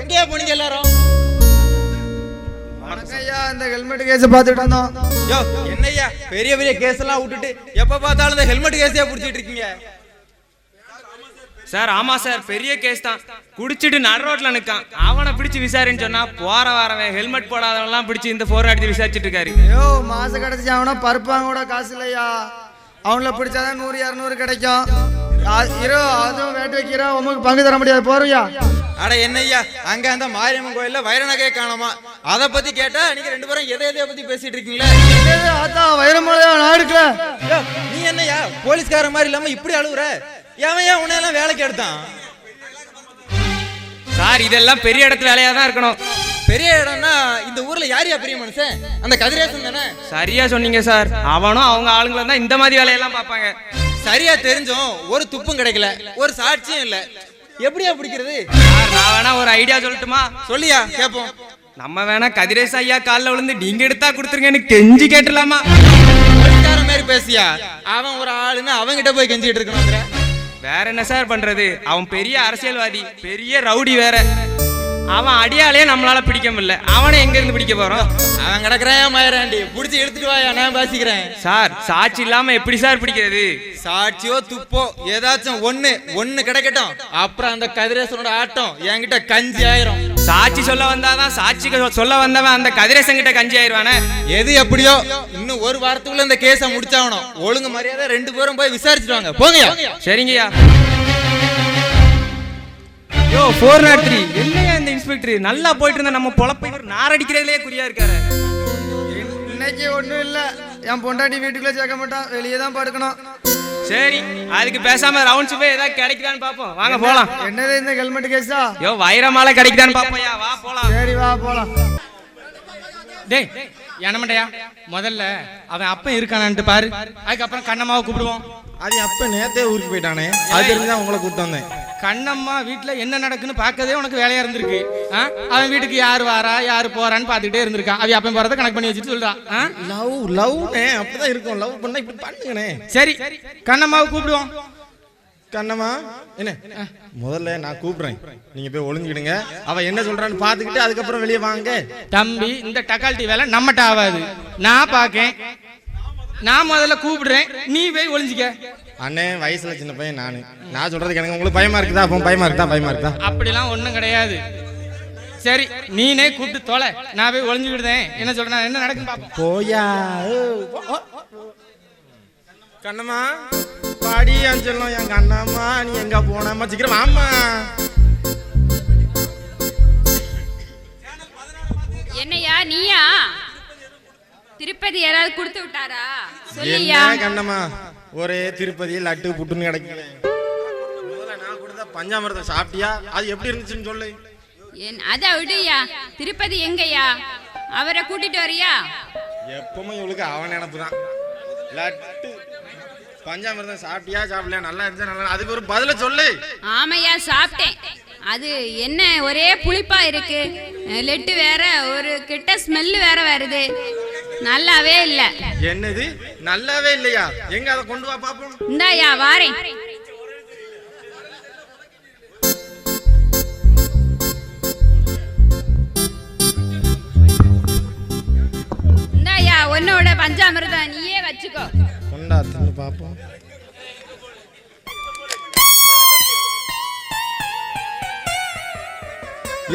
எங்கேயா போனீங்க எல்லாரும்? ஐயா இந்த ஹெல்மெட் கேஸ் பார்த்துட்டு இருந்தோம். யோ என்னய்யா பெரிய பெரிய கேஸ் எல்லாம் விட்டுட்டு எப்ப பார்த்தாலும் இந்த ஹெல்மெட் கேஸையா புடிச்சிட்டு இருக்கீங்க? சார் ஆமா சார், பெரிய கேஸ் தான். குடிச்சிட்டு நடு ரோட்ல நிக்கான். அவனை பிடிச்சு விசாரின்னு சொன்னா போற வரவன் ஹெல்மெட் போடாதவன்லாம் பிடிச்சு இந்த போர் அடிச்சு விசாரிச்சுட்டு இருக்காரு. ஐயோ மாசம் கிடைச்சி அவனா பருப்பாங்க கூட காசு இல்லையா? அவங்கள பிடிச்சாதான் 100-200 கிடைக்கும். அதுவும் வேட்டு வைக்கிறோம், உமக்கு பங்கு தர முடியாது. போறியா? அட என்னய்யா அங்க அந்த மாரியம்மன் கோயில்ல வைர நகையை காணோமா, அத பத்தி கேட்டா நீங்க ரெண்டு பேரும் எதைய பத்தி பேசிட்டு இருக்கீங்களே? வைரமலையா நான் எடுக்கல. நீ என்னய்யா போலீஸ்கார மாதிரி இல்லாம இப்படி அழுகுற? ஏன் உன்னையெல்லாம் வேலைக்கு எடுத்தான்? சார் இதெல்லாம் பெரிய இடத்துல வேலையா தான் இருக்கணும். பெரிய இடம்னா இந்த ஊர்ல யாரையா பெரிய மனுஷன்? அந்த கதிரேசன் தானே? சரியா சொன்னீங்க சார். அவனும் அவங்க ஆளுங்களும் தான் இந்த மாதிரி வேலையெல்லாம் பார்ப்பாங்க. சரியா தெரிஞ்சும் ஒரு துப்பும் கிடைக்கல, ஒரு சாட்சியும் இல்ல, எப்படியா பிடிக்கிறது? சார் நான் வேணா ஒரு ஐடியா சொல்லட்டுமா? சொல்லியா கேப்போம். நம்ம வேணா கதிரேச ஐயா காலில் விழுந்து நீங்க எடுத்தா கொடுத்துருங்கன்னு கெஞ்சி கேட்டலாமா? மாதிரி பேசியா? அவன் ஒரு ஆளுன்னு அவங்கிட்ட போய் கெஞ்சிட்டு இருக்கணும். வேற என்ன சார் பண்றது? அவன் பெரிய அரசியல்வாதி, பெரிய ரவுடி வேற. அவன் அடியாலே நம்மளால பிடிக்க முடியல, அவனை எங்க இருந்து பிடிக்க போறோம்? அவன் கிடக்குறான் மயிராண்டி, புடிச்சு எடுத்துட்டு வாயா, நான் பேசிக்கிறேன். சார் சாட்சி இல்லாம எப்படி சார் பிடிக்கிறது? சாட்சியோ துப்போ ஏதாச்சும் ஒண்ணு கிடைக்கட்டும், அப்புறம் அந்த கதிரேசனோட ஆட்டம் என்கிட்ட கஞ்சி ஆயிரும். சாட்சி சொல்ல வந்தாதான், சாட்சி சொல்ல வந்தவன் அந்த கதிரேசன் கிட்ட கஞ்சி ஆயிருவானே. எது எப்படியோ இன்னும் ஒரு வாரத்துக்குள்ள இந்த கேஸை முடிச்சாகணும். ஒழுங்கு மரியாதை ரெண்டு பேரும் போய் விசாரிச்சுட்டு வாங்க. போங்கயா. சரிங்கய்யா. யோ 403 என்னையா இந்த இன்ஸ்பெக்டர் நல்லா போயிட்டு இருந்த நம்ம பொழப்ப இவர் நாரடிக்கிறதுலயே குறியா இருக்காரு. இன்னைக்கு ஒண்ணும் இல்ல, என் பொண்டாட்டி வீட்டுக்குள்ள சேர்க்க மாட்டான், வெளியே தான் படுக்கணும். சரி அதுக்கு பேசாம ரவுண்ட்ஸ் போய் ஏதாவது கிடைக்குதான்னு பாப்போம், வாங்க போலாம். என்னது இந்த ஹெல்மெட் கேஸா? யோ வைரமால கிடைக்குதான்னு பாப்போம்யா, வா போலாம். சரி வா போலாம். டேய் என்னமண்டையா, முதல்ல அவன் அப்பன் இருக்கானான்ட்டு பாரு, அதுக்கப்புறம் கண்ணம்மாவை கூப்பிடுவோம். அது அப்ப நேத்தே ஊருக்கு போயிட்டானே, அது தெரிஞ்சுதான் உங்களை கூப்பிட்டு வந்தேன். கண்ணம்மா வீட்டுல என்ன நடக்குன்னு பார்க்கதே உனக்கு வேலையா இருந்திருக்கு. அவன் வீட்டுக்கு யார் வாரா யாரு போறான்னு பாத்துக்கிட்டே இருந்திருக்கான். அவன் அப்பன் போறதை கனெக்ட் பண்ணி வச்சுட்டு சொல்றான். லவ்னே அப்படிதான் இருக்கும், லவ் பண்ணா இப்படி பண்ணுங்கண்ணே. சரி கண்ணம்மாவை கூப்பிடுவோம். கண்ணம்மா என்ன முதல்ல நான் கூப்பிடுறேன், நீங்க போய் ஒளிஞ்சுக்கிடுங்க. அவ என்ன சொல்றான்னு பாத்துக்கிட்டு அதுக்கப்புறம் வெளியே வாங்க. தம்பி இந்த டக்கால்ட்டி வேலை நம்மகிட்ட ஆகாது, நான் பாக்கேன். நான் முதல்ல கூப்பிடுறேன், நீ போய் ஒளிஞ்சிக்க. அண்ணே வயசுல சின்ன பையன் நான் சொல்றது எனக்கு உங்களுக்கு பயமா இருக்குதா? அப்போ பயமா இருக்குதா? அப்படிலாம் ஒண்ணும் கிடையாது. சரி நீனே கூப்பிட்டு தொலை, நான் போய் ஒளிஞ்சுக்கிடுதேன். என்ன சொல்றேன், என்ன நடக்குன்னு பாப்போம். போயா கண்ணம்மா பாடி அஞ்சலும் எங்க அண்ணம்மா, நீ எங்க போனம்மா? சீக்கிரம் ஆமா. என்னையா நீயா? திருப்பதி யாராவது கொடுத்து விட்டாரா? சொல்லியா கண்ணம்மா, ஒரே திருப்பதி லட்டு புட்டுன்னு கிடைக்கல. முதல்ல நான் கொடுத்த பஞ்சாமிரதம் சாப்பிட்டியா? அது எப்படி இருந்துச்சுன்னு சொல்லு. அத விடுயா, திருப்பதி எங்கயா? அவரை கூட்டிட்டு வரியா? எப்பவுமே இவளுக்கு அவன் நினப்பு தான். லட்டு பஞ்சாமிரதம் சாப்பிட்டியா சாப்பிடலையா, நல்லா இருந்துச்சா நல்லா, அதுக்கு ஒரு பதில சொல்லு. ஆமையா சாப்பிட்டேன். அது என்ன ஒரே புளிப்பா இருக்கு, லெட்டு வேற ஒரு கெட்ட ஸ்மெல் வேற வருது, நல்லாவே இல்ல. என்னது நல்லாவே இல்லையா? எங்க அதை கொண்டு வா பாப்போம். இந்தாயா வாரேன். இந்தாயா உன்னோட பஞ்சாமிர்தம் நீயே வச்சுக்கோ. கொண்டா தின்னு பாப்போம்.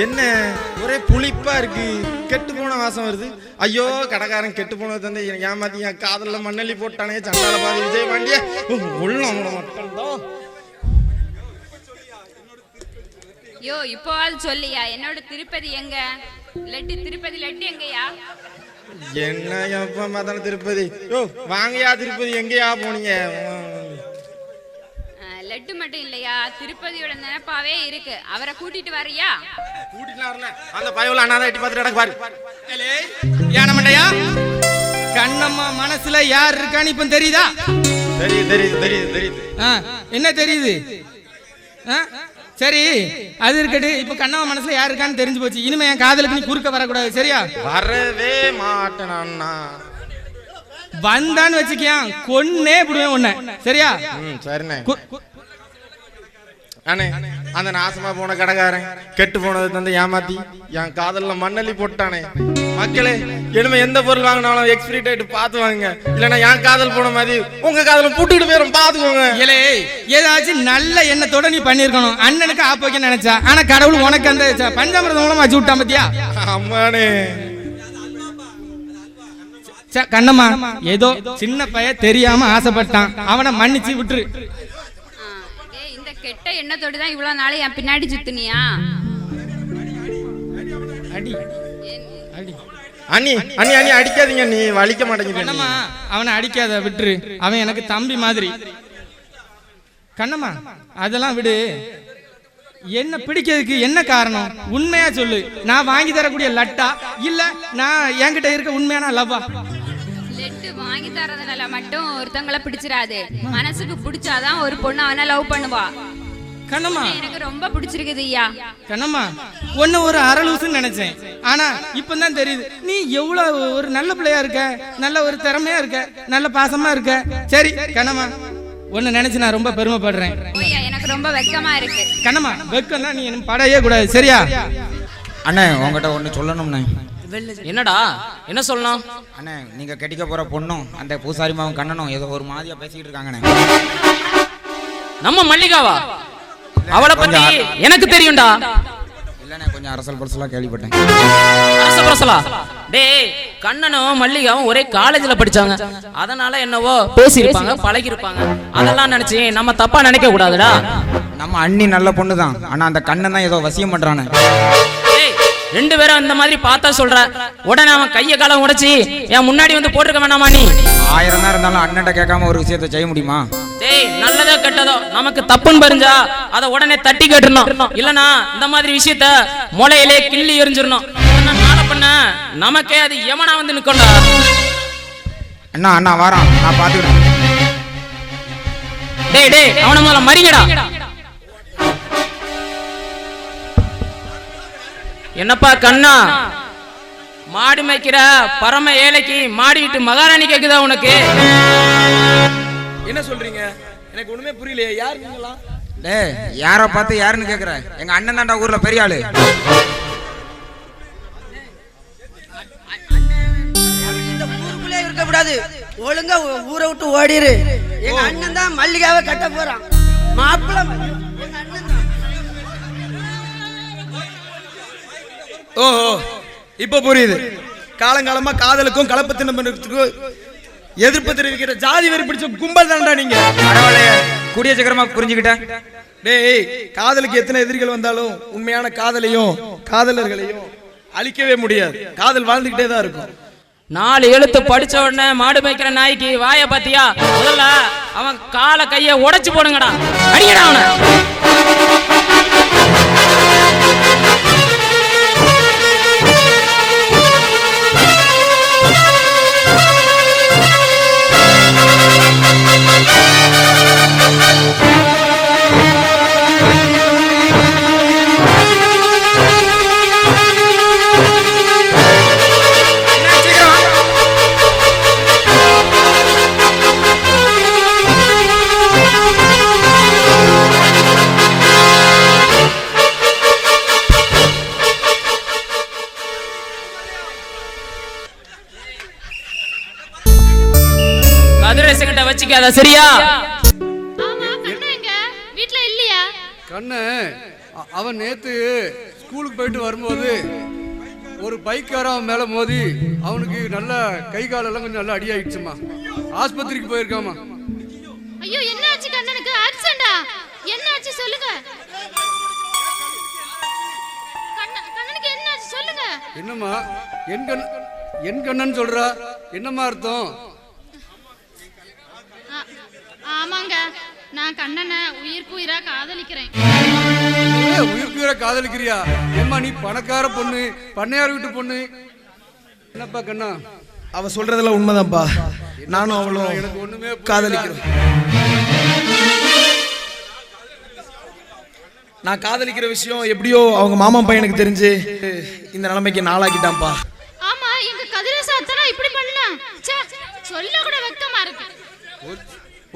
என்ன ஒரே புளிப்பா இருக்கு, கெட்டு போன வாசம் வருது. ஐயோ கடைக்காரன் கெட்டு போனது தந்து ஏமாத்தி என் காதல்ல மண்ணள்ளி போட்டானே, சண்டால பாதி விஜய் பாண்டிய உள்ளம் மட்டும்தான். யோ இப்போவாது சொல்லியா, என்னோட திருப்பதி எங்க? லட்டு திருப்பதி லட்டு எங்கயா? என்ன எப்ப மாதான திருப்பதி? யோ வாங்கயா திருப்பதி, எங்கயா போனீங்க? லட்டு மட்டும் இல்லையா, திருப்பதியோட நினைப்பாவே இருக்கு. அவரை கூட்டிட்டு வரியா? கூட்டிட்டு வரல, அந்த பயவுல அண்ணாதான் எட்டி பார்த்துட்டு எனக்கு பாரு. ஏனமண்டையா, கண்ணம்மா மனசுல யார் இருக்கான்னு இப்ப தெரியுதா? தெரியுது. என்ன தெரியுது? சரி அது இருக்கட்டு. இப்ப கண்ணம்மா மனசுல யார் இருக்கான்னு தெரிஞ்சு போச்சு. இனிமே என் காதலுக்கு நீ குறுக்க வரக்கூடாது, சரியா? வரவே மாட்டேன். வந்தான்னு வச்சுக்கியா கொன்னே விடுவேன் உன்னை, சரியா? சரிண்ணே. அண்ணே அந்த நாசமா போன கடைக்காரன் கெட்டு போனதை தந்து ஏமாத்தி என் காதல்ல மண்ணள்ளி போட்டானே. மக்களே, இனிமே எந்த பொருள் வாங்கினாலும் எக்ஸ்பிரி டேட் பார்த்து வாங்குங்க, இல்லைன்னா என் காதல் போன மாதிரி உங்க காதல புட்டுக்கிட்டு போயிடும், பாத்துக்கோங்க. ஏலே, ஏதாச்சும் நல்ல எண்ணத்தோட நீ பண்ணிருக்கணும். அண்ணனுக்கு ஆப் வைக்க நினைச்சா, ஆனா கடவுள் உனக்கு அந்த பஞ்சாமிரதம் மூலமா வச்சு விட்டான் பாத்தியா? அம்மானே கண்ணம்மா, ஏதோ சின்ன பையன் தெரியாம ஆசைப்பட்டான், அவனை மன்னிச்சு விட்டுரு. இந்த கெட்ட எண்ணத்தோடு தான் இவ்வளவு நாள் என் பின்னாடி சுத்துனியா? அடி அடி அண்ணி அண்ணி அண்ணி அடிக்காதீங்க, நீ வலிக்க மாட்டேங்குது. கண்ணம்மா, அவனை அடிக்காத, விட்டுரு. அவன் எனக்கு தம்பி மாதிரி. கண்ணம்மா, அதெல்லாம் விடு. என்ன பிடிக்கிறதுக்கு என்ன காரணம்? உண்மையா சொல்லு. நான் வாங்கி தரக்கூடிய லட்டா, இல்ல நான் என்கிட்ட இருக்க உண்மையான லவ்வா? லெட்டு வாங்கி தரதுனால மட்டும் ஒருத்தவங்களை பிடிச்சிடாது. மனசுக்கு பிடிச்சாதான் ஒரு பொண்ணு அவனை லவ் பண்ணுவா. கண்ணம்மா, எனக்கு ரொம்ப பிடிச்சிருக்குது ஐயா. கண்ணம்மா, ஒன்னு ஒரு அரலூசுன்னு நினைச்சேன், ஆனா இப்பதான் தெரியுது நீ எவ்வளவு ஒரு நல்ல பிள்ளையா இருக்க, நல்ல ஒரு திறமையா இருக்க, நல்ல பாசமா இருக்க. சரி கண்ணம்மா, ஒன்னு நினைச்சு நான் ரொம்ப பெருமைப்படுறேன். எனக்கு ரொம்ப வெக்கமா இருக்கு. கண்ணம்மா, வெக்கம்னா நீ என்ன படையே கூடாது, சரியா? அண்ணே, உங்ககிட்ட ஒன்று சொல்லணும்ண்ணே. என்னடா, என்ன சொல்லணும்? அண்ணே, நீங்க கட்டிக்க போற பொண்ணும் அந்த பூசாரி மாவும் கண்ணனும் ஏதோ ஒரு மாதிரியா பேசிக்கிட்டு இருக்காங்கண்ணே. நம்ம மல்லிகாவா? அவளை பத்தி எனக்கு தெரியும்டா. இல்லண்ணே, கொஞ்சம் அரசல் பரசலா கேள்விப்பட்டேன். அரசல் பரசலா? டேய், கண்ணனும் மல்லிகாவும் ஒரே காலேஜ்ல படிச்சாங்க, அதனால என்னவோ பேசியிருப்பாங்க, பழகிருப்பாங்க. அதெல்லாம் நினைச்சு நம்ம தப்பா நினைக்க கூடாதுடா. நம்ம அண்ணி நல்ல பொண்ணு தான், ஆனா அந்த கண்ணன் தான் ஏதோ வசியம் பண்றானே. ரெண்டு பேரும் இந்த மாதிரி பார்த்தா சொல்ற, உடனே அவன் கைய காலம் உடைச்சி என் முன்னாடி வந்து போட்டுருக்க வேணாமா? நீ 1000 தான் இருந்தாலும் அண்ணன்ட்ட கேட்காம ஒரு விஷயத்தை செய்ய முடியுமா? டேய், நல்லதோ கெட்டதோ நமக்கு தப்புன்னு பறிஞ்சா அதை உடனே தட்டி கேட்டுறணும், இல்லனா இந்த மாதிரி விஷயத்த முளையிலே கிள்ளி எரிஞ்சிடணும். நாளை பண்ண நமக்கே அது எமனா வந்து நிக்கண்டா. அண்ணா அண்ணா வாரான், நான் பாத்துக்கிறேன். டேய் டேய், அவன முதல்ல மறிங்கடா. என்னப்பா கண்ணா, மாடு மேய்க்கிற பரம ஏழைக்கு மாடி விட்டு மகாராணி கேக்குதா உனக்கு? என்ன சொல்றீங்க? எனக்கு ஒண்ணுமே புரியலையே. யார் நீங்களா? டேய், யாரை பார்த்து யாருன்னு கேக்குற? எங்க அண்ணன் தான்டா ஊர்ல பெரிய ஆளு. இந்த ஊருக்குள்ளே இருக்க கூடாது, ஒழுங்கா ஊரை விட்டு ஓடிரு. எங்க அண்ணன் தான் மல்லிகாவை கட்ட போறான். மாப்பிள்ளை ஓஹோ, இப்ப புரியுது. காலங்காலமா காதலுக்கும் கலப்பத்தினத்துக்கும் எதிர்ப்பு தெரிவிக்கிற ஜாதி வெறி பிடிச்ச கும்பல் தான்டா நீங்க. பரவாயில்லையே, கூடிய சீக்கிரமா புரிஞ்சுக்கிட்டேன். டேய், காதலுக்கு எத்தனை எதிரிகள் வந்தாலும் உண்மையான காதலையும் காதலர்களையும் அழிக்கவே முடியாது. காதல் வாழ்ந்துகிட்டே தான் இருக்கும். 4 எழுத்து படிச்ச உடனே மாடு மேய்க்கிற நாய்க்கு வாய பாத்தியா? முதல்ல அவன் கால கைய உடைச்சு போடுங்கடா, அடிங்கடா அவனை. வச்சுக்காத, சரியா? ஆமா, கண்ணு எங்க? வீட்ல இல்லையா? கண்ணு அவன் நேத்து ஸ்கூலுக்கு போயிட்டு வரும்போது ஒரு பைக்கார அவன் மேல மோதி அவனுக்கு நல்ல கை காலெல்லாம் கொஞ்சம் நல்லா அடி ஆயிடுச்சுமா. ஆஸ்பத்திரிக்கு போயிருக்காமா. ஐயோ, என்னாச்சு கண்ணனுக்கு? ஆக்சிடென்டா? என்னாச்சு சொல்லுங்க. கண்ணனுக்கு என்னாச்சு சொல்லுங்க. என்னம்மா என் கண்ணன் சொல்றா? என்னம்மா அர்த்தம்? ஆமாங்க, நான் கண்ணனை உயிருக்கு உயிரா காதலிக்கிறேன். உயிருக்கு உயிரா காதலிக்கிறியா? ஏம்மா, நீ பணக்கார பொண்ணு, பண்ணையார் வீட்டு பொண்ணு. என்னப்பா கண்ணா, அவ சொல்றதெல்லாம் உண்மைதான்ப்பா. நானும் அவளும் எனக்கு ஒண்ணுமே காதலிக்கிறோம். நான் காதலிக்கிற விஷயம் எப்படியோ அவங்க மாமா பையனுக்கு தெரிஞ்சு இந்த நிலைமைக்கு நாளாக்கிட்டான்ப்பா. ஆமா, எங்க கதிரேச அத்தனா இப்படி பண்ணா? சொல்ல கூட வெக்கமா இருக்கு.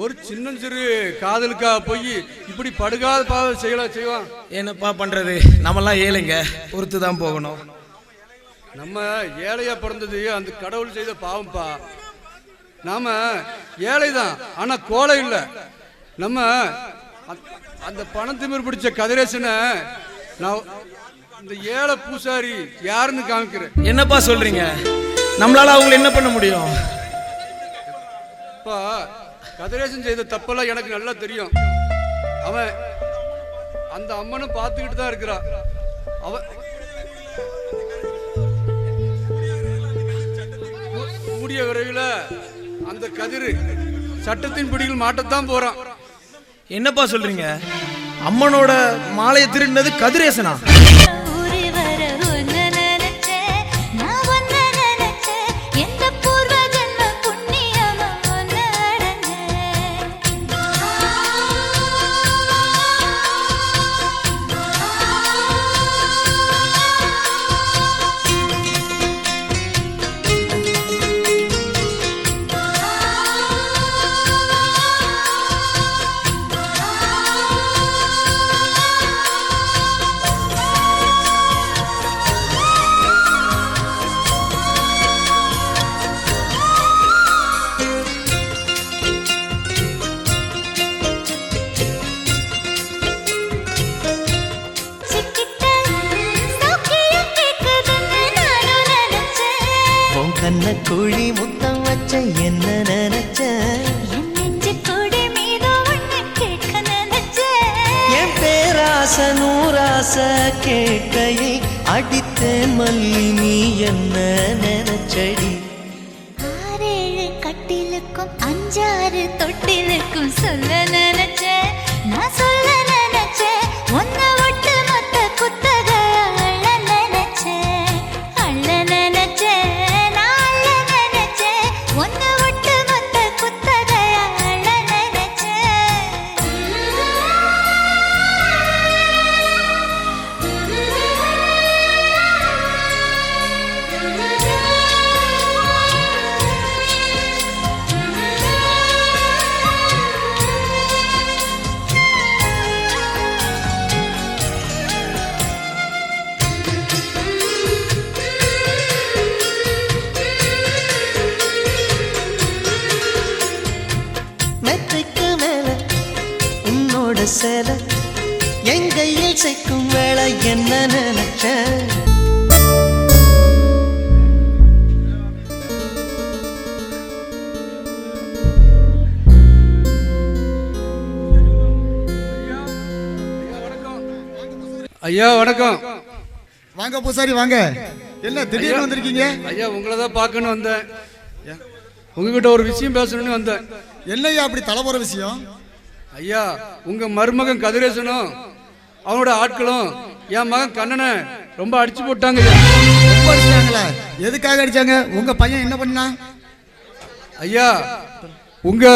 ஒரு சின்ன சிறு காதலுக்காக போய் இப்படி படுகாத பாவம் செய்வான். என்னப்பா பண்றது, நம்மலாம் ஏழைங்க, பொறுத்து தான் போகணும். நம்ம ஏழையா பிறந்தது அந்த கடவுள் செய்த பாவம்பா. நாம ஏழை தான், ஆனா கோழை இல்லை. நம்ம அந்த பணத்திமிர் பிடிச்ச கதிரேசனை நான் இந்த ஏழை பூசாரி யாருன்னு காமிக்கிறேன். என்னப்பா சொல்றீங்க? நம்மளால அவங்களை என்ன பண்ண முடியும்? கதிரேசன் செய்த தப்பெல்லாம் எனக்கு நல்லா தெரியும். அவன் அந்த அம்மனும் பார்த்துக்கிட்டு தான் இருக்கிறான். அவன் கூடிய விரைவில் அந்த கதிர் சட்டத்தின் பிடியில் மாட்டத்தான் போறான். என்னப்பா சொல்றீங்க? அம்மனோட மாலையை திருடினது கதிரேசனா? குழி முத்தம் வச்ச என்ன நினைச்ச, என் பேராச நூராச கேட்கையை அடித்தேன் மல்லி, நீ என்ன நினைச்சடி? 6 கட்டிலுக்கும் 5 தொட்டிலுக்கும் சொல்ல நினைச்ச, நான் சொல்ல நினைச்ச, ஒன்ன விட்டு மொத்த குத்தக அள்ள நினைச்ச, அள்ள நினைச்ச, சேல எங்கையில் சேர்க்கும் வேளை என்ன நினைச்ச? ஐயா வணக்கம். வாங்க பூசாரி வாங்க. என்ன திடீர்னு வந்திருக்கீங்க? ஐயா உங்களை தான் பார்க்கணும் வந்தேன். உங்ககிட்ட ஒரு விஷயம் பேசணும்னு வந்தேன். என்னையா அப்படி தலைமுற விஷயம்? ஐயா உங்க மருமகன் கதிரேசனும் அவனோட ஆட்களும் என் மகன் கண்ணனை ரொம்ப அடிச்சு போட்டாங்க. ரொம்ப அடிச்சாங்களா? எதுக்காக அடிச்சாங்க? உங்க பையன் என்ன பண்ணா? ஐயா உங்க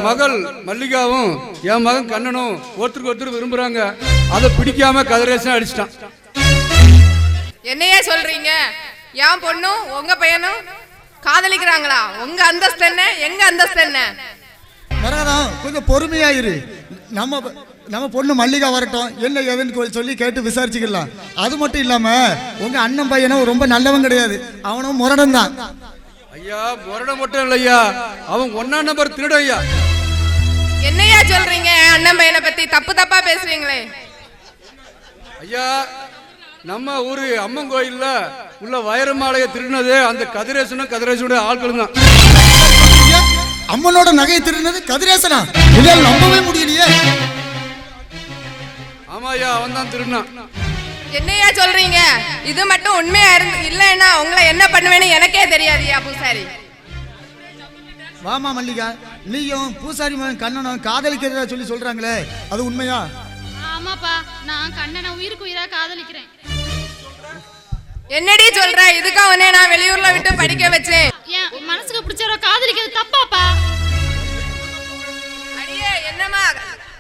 மகள் மல்லிகாவும் என் மகன் கண்ணனும் ஒருத்தருக்கு ஒருத்தர் விரும்புறாங்க. அதை பிடிக்காம கதிரேசன் அடிச்சிட்டான். என்னையே சொல்றீங்க? என் பொண்ணும் உங்க பையனும் காதலிக்கிறாங்களா? உங்க அந்தஸ்து என்ன, எங்க அந்தஸ்து என்ன? மரகதம் கொஞ்சம் பொறுமையாயிரு. நம்ம பொண்ணு மல்லிகா வரட்டும், என்ன ஏதுன்னு சொல்லி கேட்டு விசாரிச்சுக்கலாம். அது மட்டும் இல்லாம உங்க அண்ணன் பையனும் ரொம்ப நல்லவன் கிடையாது, அவனும் முரடன் தான். ஐயா முரடன் மட்டும் இல்லையா, அவன் 1ஆம் நம்பர் திருடன் ஐயா. என்னையா சொல்றீங்க? அண்ணன் பையனை பத்தி தப்பு தப்பா பேசுவீங்களே. ஐயா நம்ம ஊரு அம்மன் கோயில்ல உள்ள வைரமாலையை திருடினது அந்த கதிரேசனும் கதிரேசனோட ஆட்களும் தான். அம்மனோட நகையை திருடினது கதிரேசனா? இதால் நம்பவே முடியலையே. ஆமாயா அவன் தான் திருடினான். என்னையா சொல்றீங்க? இது மட்டும் உண்மையா இல்லைன்னா உங்களை என்ன பண்ணுவேன்னு எனக்கே தெரியாதுயா பூசாரி. வாமா மல்லிகா, நீயும் பூசாரி மகன் கண்ணனும் காதலிக்கிறதா சொல்லி சொல்றாங்களே, அது உண்மையா? ஆமாப்பா, நான் கண்ணனை உயிருக்கு உயிரா காதலிக்கிறேன். என்னடி சொல்ற? இதுக்கு அவனே நான் வெளியூர்ல விட்டு படிக்க வச்சேன். என் மனசுக்கு பிடிச்சவரை காதலிக்கிறது தப்பாப்பா? அடியே என்னமா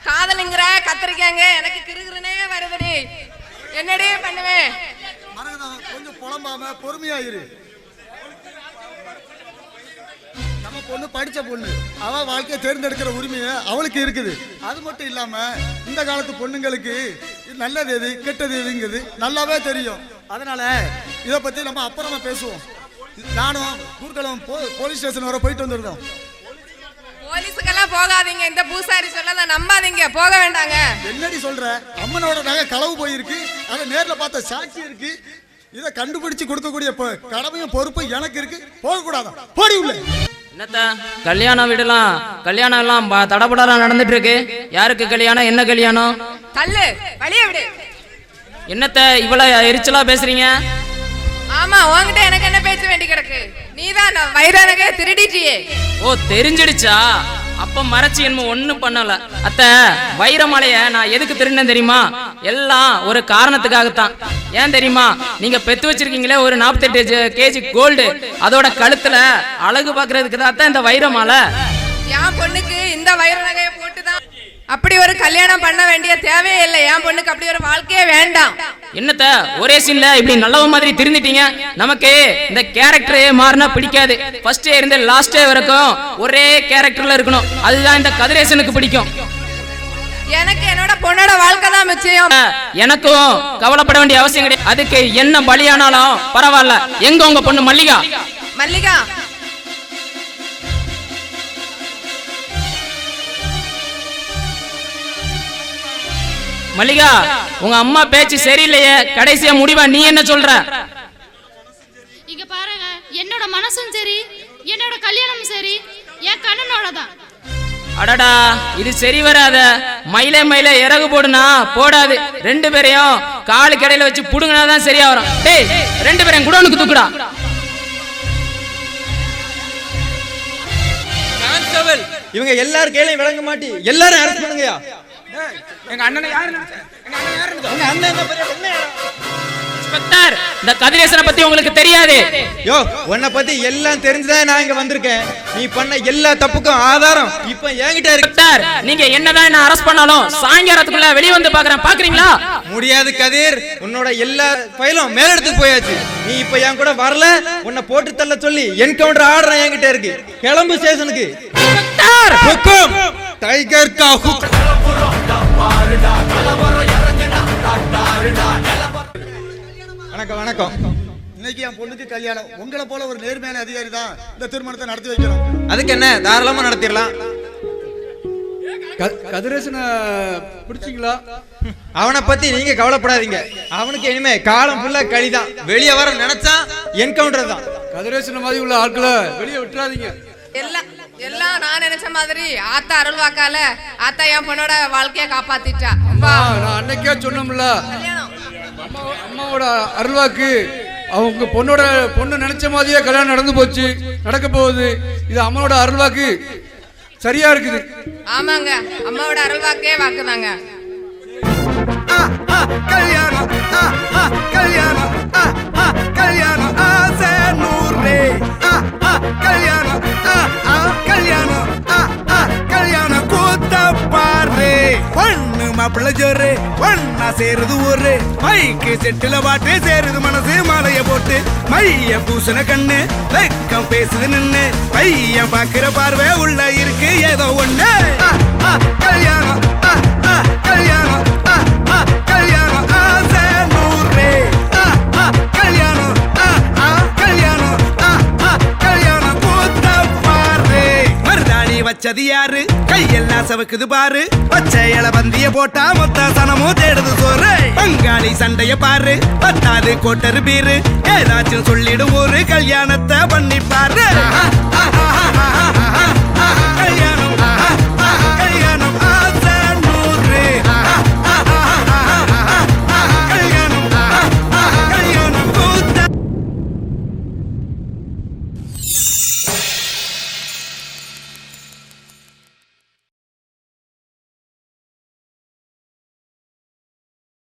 காதலிங்கற கத்திரிக்காங்க, எனக்கு கிறுகிறுனே வருதுடி. என்னடி பண்ணுவேன்? மரகதம் கொஞ்சம் புலம்பாம பொறுமையாயிரு. நம்ம பொண்ணு படிச்ச பொண்ணு, அவ வாழ்க்கையை தேர்ந்தெடுக்கிற உரிமையை அவளுக்கு இருக்குது. அது மட்டும் இல்லாம இந்த காலத்து பொண்ணுங்களுக்கு நல்லது எது கெட்டது எதுங்கிறது நல்லாவே தெரியும். அதனால இதை பத்தி நம்ம அப்புறமா பேசுவோம். நானும் கூர்க்குளம் போலீஸ் ஸ்டேஷன் வர போயிட்டு வந்துருந்தோம். போலீஸுக்கெல்லாம் போகாதீங்க, இந்த பூசாரி சொல்ல நம்பாதீங்க, போக வேண்டாங்க. என்னடி சொல்ற? அம்மனோட நகை களவு போயிருக்கு, அதை நேர்ல பார்த்த சாட்சி இருக்கு. இதை கண்டுபிடிச்சு கொடுக்கக்கூடிய கடமையும் பொறுப்பு எனக்கு இருக்கு. போக கூடாதா? போடி உள்ள. என்னத்த கல்யாணம் விடலாம், கல்யாணம் எல்லாம் தடபடலாம் நடந்துட்டு இருக்கு. யாருக்கு கல்யாணம், என்ன கல்யாணம்? தள்ளு, வழிய விடு. என்னத்த இவ்வளவு எரிச்சலா பேசுறீங்க? ஆமா, உன்கிட்ட எனக்கு என்ன பேச வேண்டி கிடக்கு? நீதான் வைரனகை திருடிட்டியே. ஓ, தெரிஞ்சிடுச்சா? அப்ப மறைச்சு என்ன ஒண்ணும் பண்ணல. அத்த, வைரமலைய நான் எதுக்கு திருடினேன் தெரியுமா? எல்லாம் ஒரு காரணத்துக்காகத்தான். ஏன் தெரியுமா? நீங்க பெத்து வச்சிருக்கீங்களே ஒரு 48 கேஜி கோல்டு, அதோட கழுத்துல அழகு பாக்குறதுக்கு தான் இந்த வைரமாலை. என் பொண்ணுக்கு இந்த வைர நகையை போட்டுதான் அப்படி ஒரு கல்யாணம் பண்ண வேண்டிய தேவையே இல்லை. என் பொண்ணுக்கு அப்படி ஒரு வாழ்க்கையே வேண்டாம். என்னத்த ஒரே சீன்ல இப்படி நல்லவ மாதிரி திருந்திட்டீங்க? நமக்கு இந்த கேரக்டரே மாறினா பிடிக்காது. ஃபர்ஸ்ட் இருந்து லாஸ்ட் வரைக்கும் ஒரே கேரக்டர்ல இருக்கணும். அதுதான் இந்த கதிரேசனுக்கு பிடிக்கும். எனக்கு என்னோட பொண்ணோட வாழ்க்கை தான் முக்கியம். எனக்கும் கவலைப்பட வேண்டிய அவசியம் கிடையாது. அதுக்கு என்ன பலியானாலும் பரவாயில்ல. எங்க உங்க பொண்ணு மல்லிகா? மல்லிகா மல்லிகா, உங்க அம்மா பேச்சு சரியில்லையே. கடைசியா முடிவா நீ என்ன சொல்ற? இங்க பாருங்க, என்னோட மனசும் சரி, என்னோட கல்யாணமும் சரி, என் கண்ணனோட தான். அடடா, இது சரி வராத. மயிலே மயிலே இறகு போடுனா போடாது. ரெண்டு பேரையும் காலு கடையில வச்சு புடுங்கினாதான் சரியா வரும். டேய், ரெண்டு பேரையும் குடோனுக்கு தூக்குடா. கான்ஸ்டபிள், இவங்க எல்லாரும் கேளையும் விளங்க மாட்டி எல்லாரும் அரெஸ்ட் பண்ணுங்கயா. எங்க அண்ணனை யாரு நினைச்ச? எங்க அண்ணன் யாரு நினைச்ச? உங்க அண்ணன் என்ன பெரிய பொண்ணு? இன்ஸ்பெக்டர், இந்த கதிரேசனை பத்தி உங்களுக்கு தெரியாது. யோ, உன்னை பத்தி எல்லாம் தெரிஞ்சுதான் நான் இங்க வந்திருக்கேன். நீ பண்ண எல்லா தப்புக்கும் ஆதாரம் இப்ப என்கிட்ட இருக்கு. இன்ஸ்பெக்டர், நீங்க என்னதான் என்ன அரெஸ்ட் பண்ணாலும் சாயங்காலத்துக்குள்ள வெளிய வந்து பாக்குறேன். பாக்குறீங்களா? முடியாது கதிர், உன்னோட எல்லா ஃபைலும் மேலிடத்துக்கு போயாச்சு. நீ இப்ப என் கூட வரல, உன்னை போட்டு தள்ள சொல்லி என்கவுண்டர் ஆர்டர் என்கிட்ட இருக்கு. கிளம்பு ஸ்டேஷனுக்கு. இன்ஸ்பெக்டர், ஹுக்கும் டைகர் கா ஹுக். வணக்கம் வணக்கம். இன்னைக்கு என் பொண்ணுக்கு கல்யாணம். உங்களை போல ஒரு நேர்மையான அதிகாரி தான் இந்த திருமணத்தை நடத்தி வைக்கணும். அதுக்கு என்ன, தாராளமா நடத்திடலாம். கதிரேசனை பிடிச்சிங்களா? அவனை பத்தி நீங்க கவலைப்படாதீங்க. அவனுக்கு இனிமே காலம் ஃபுல்லா களிதான். வெளியே வர நினைச்சா என்கவுண்டர் தான். கதிரேசனை மாதிரி உள்ள ஆட்களை வெளியே விட்டுறாதீங்க. எல்லாம் நான் நினைச்ச மாதிரி ஆத்தா அருள் வாக்கால ஆத்தா என் பொண்ணோட வாழ்க்கைய காப்பாத்திட்டா. நான் அன்னைக்கே சொன்னோம்ல, அம்மாவோட அருள்வாக்கு அவங்க பொண்ணு நினைச்ச மாதிரியே கல்யாணம் நடந்து போச்சு, நடக்க போகுது. இது அம்மாவோட அருள்வாக்கு சரியா இருக்குது. ஆமாங்க, அம்மாவோட அருள்வாக்கே வாக்குதாங்க. கல்யாணம் கல்யாணம் கல்யாணம் ஆசை நூறு. கல்யாணம் கல்யாணம் கல்யாணம் கூத்த பாரு. பொண்ணு மாப்பிள்ள ஜோரு ஒன்னா சேருது ஊரு. மைக்கு செட்டுல பாட்டு சேருது மனசு மாலைய போட்டு. மைய பூசண கண்ணு வெக்கம் பேசுது நின்னு. பையன் பாக்குற பார்வை உள்ள இருக்கு ஏதோ ஒண்ணு. கல்யாணம் கல்யாணம் கல்யாணம் ஆசை நூறு. கல்யாணம் கல்யாணம் கல்யாணம் கூத்த பாரு. மருதாணி வச்சது யாரு? கையெல்லாம் சவக்குது பாரு. பச்சை இல பந்திய போட்டா மொத்த சனமும் தேடுது சோறு. பங்காளி சண்டைய பாரு, பத்தாது கோட்டரு பீரு. ஏதாச்சும் சொல்லிடும் ஒரு கல்யாணத்தை பண்ணி பாரு.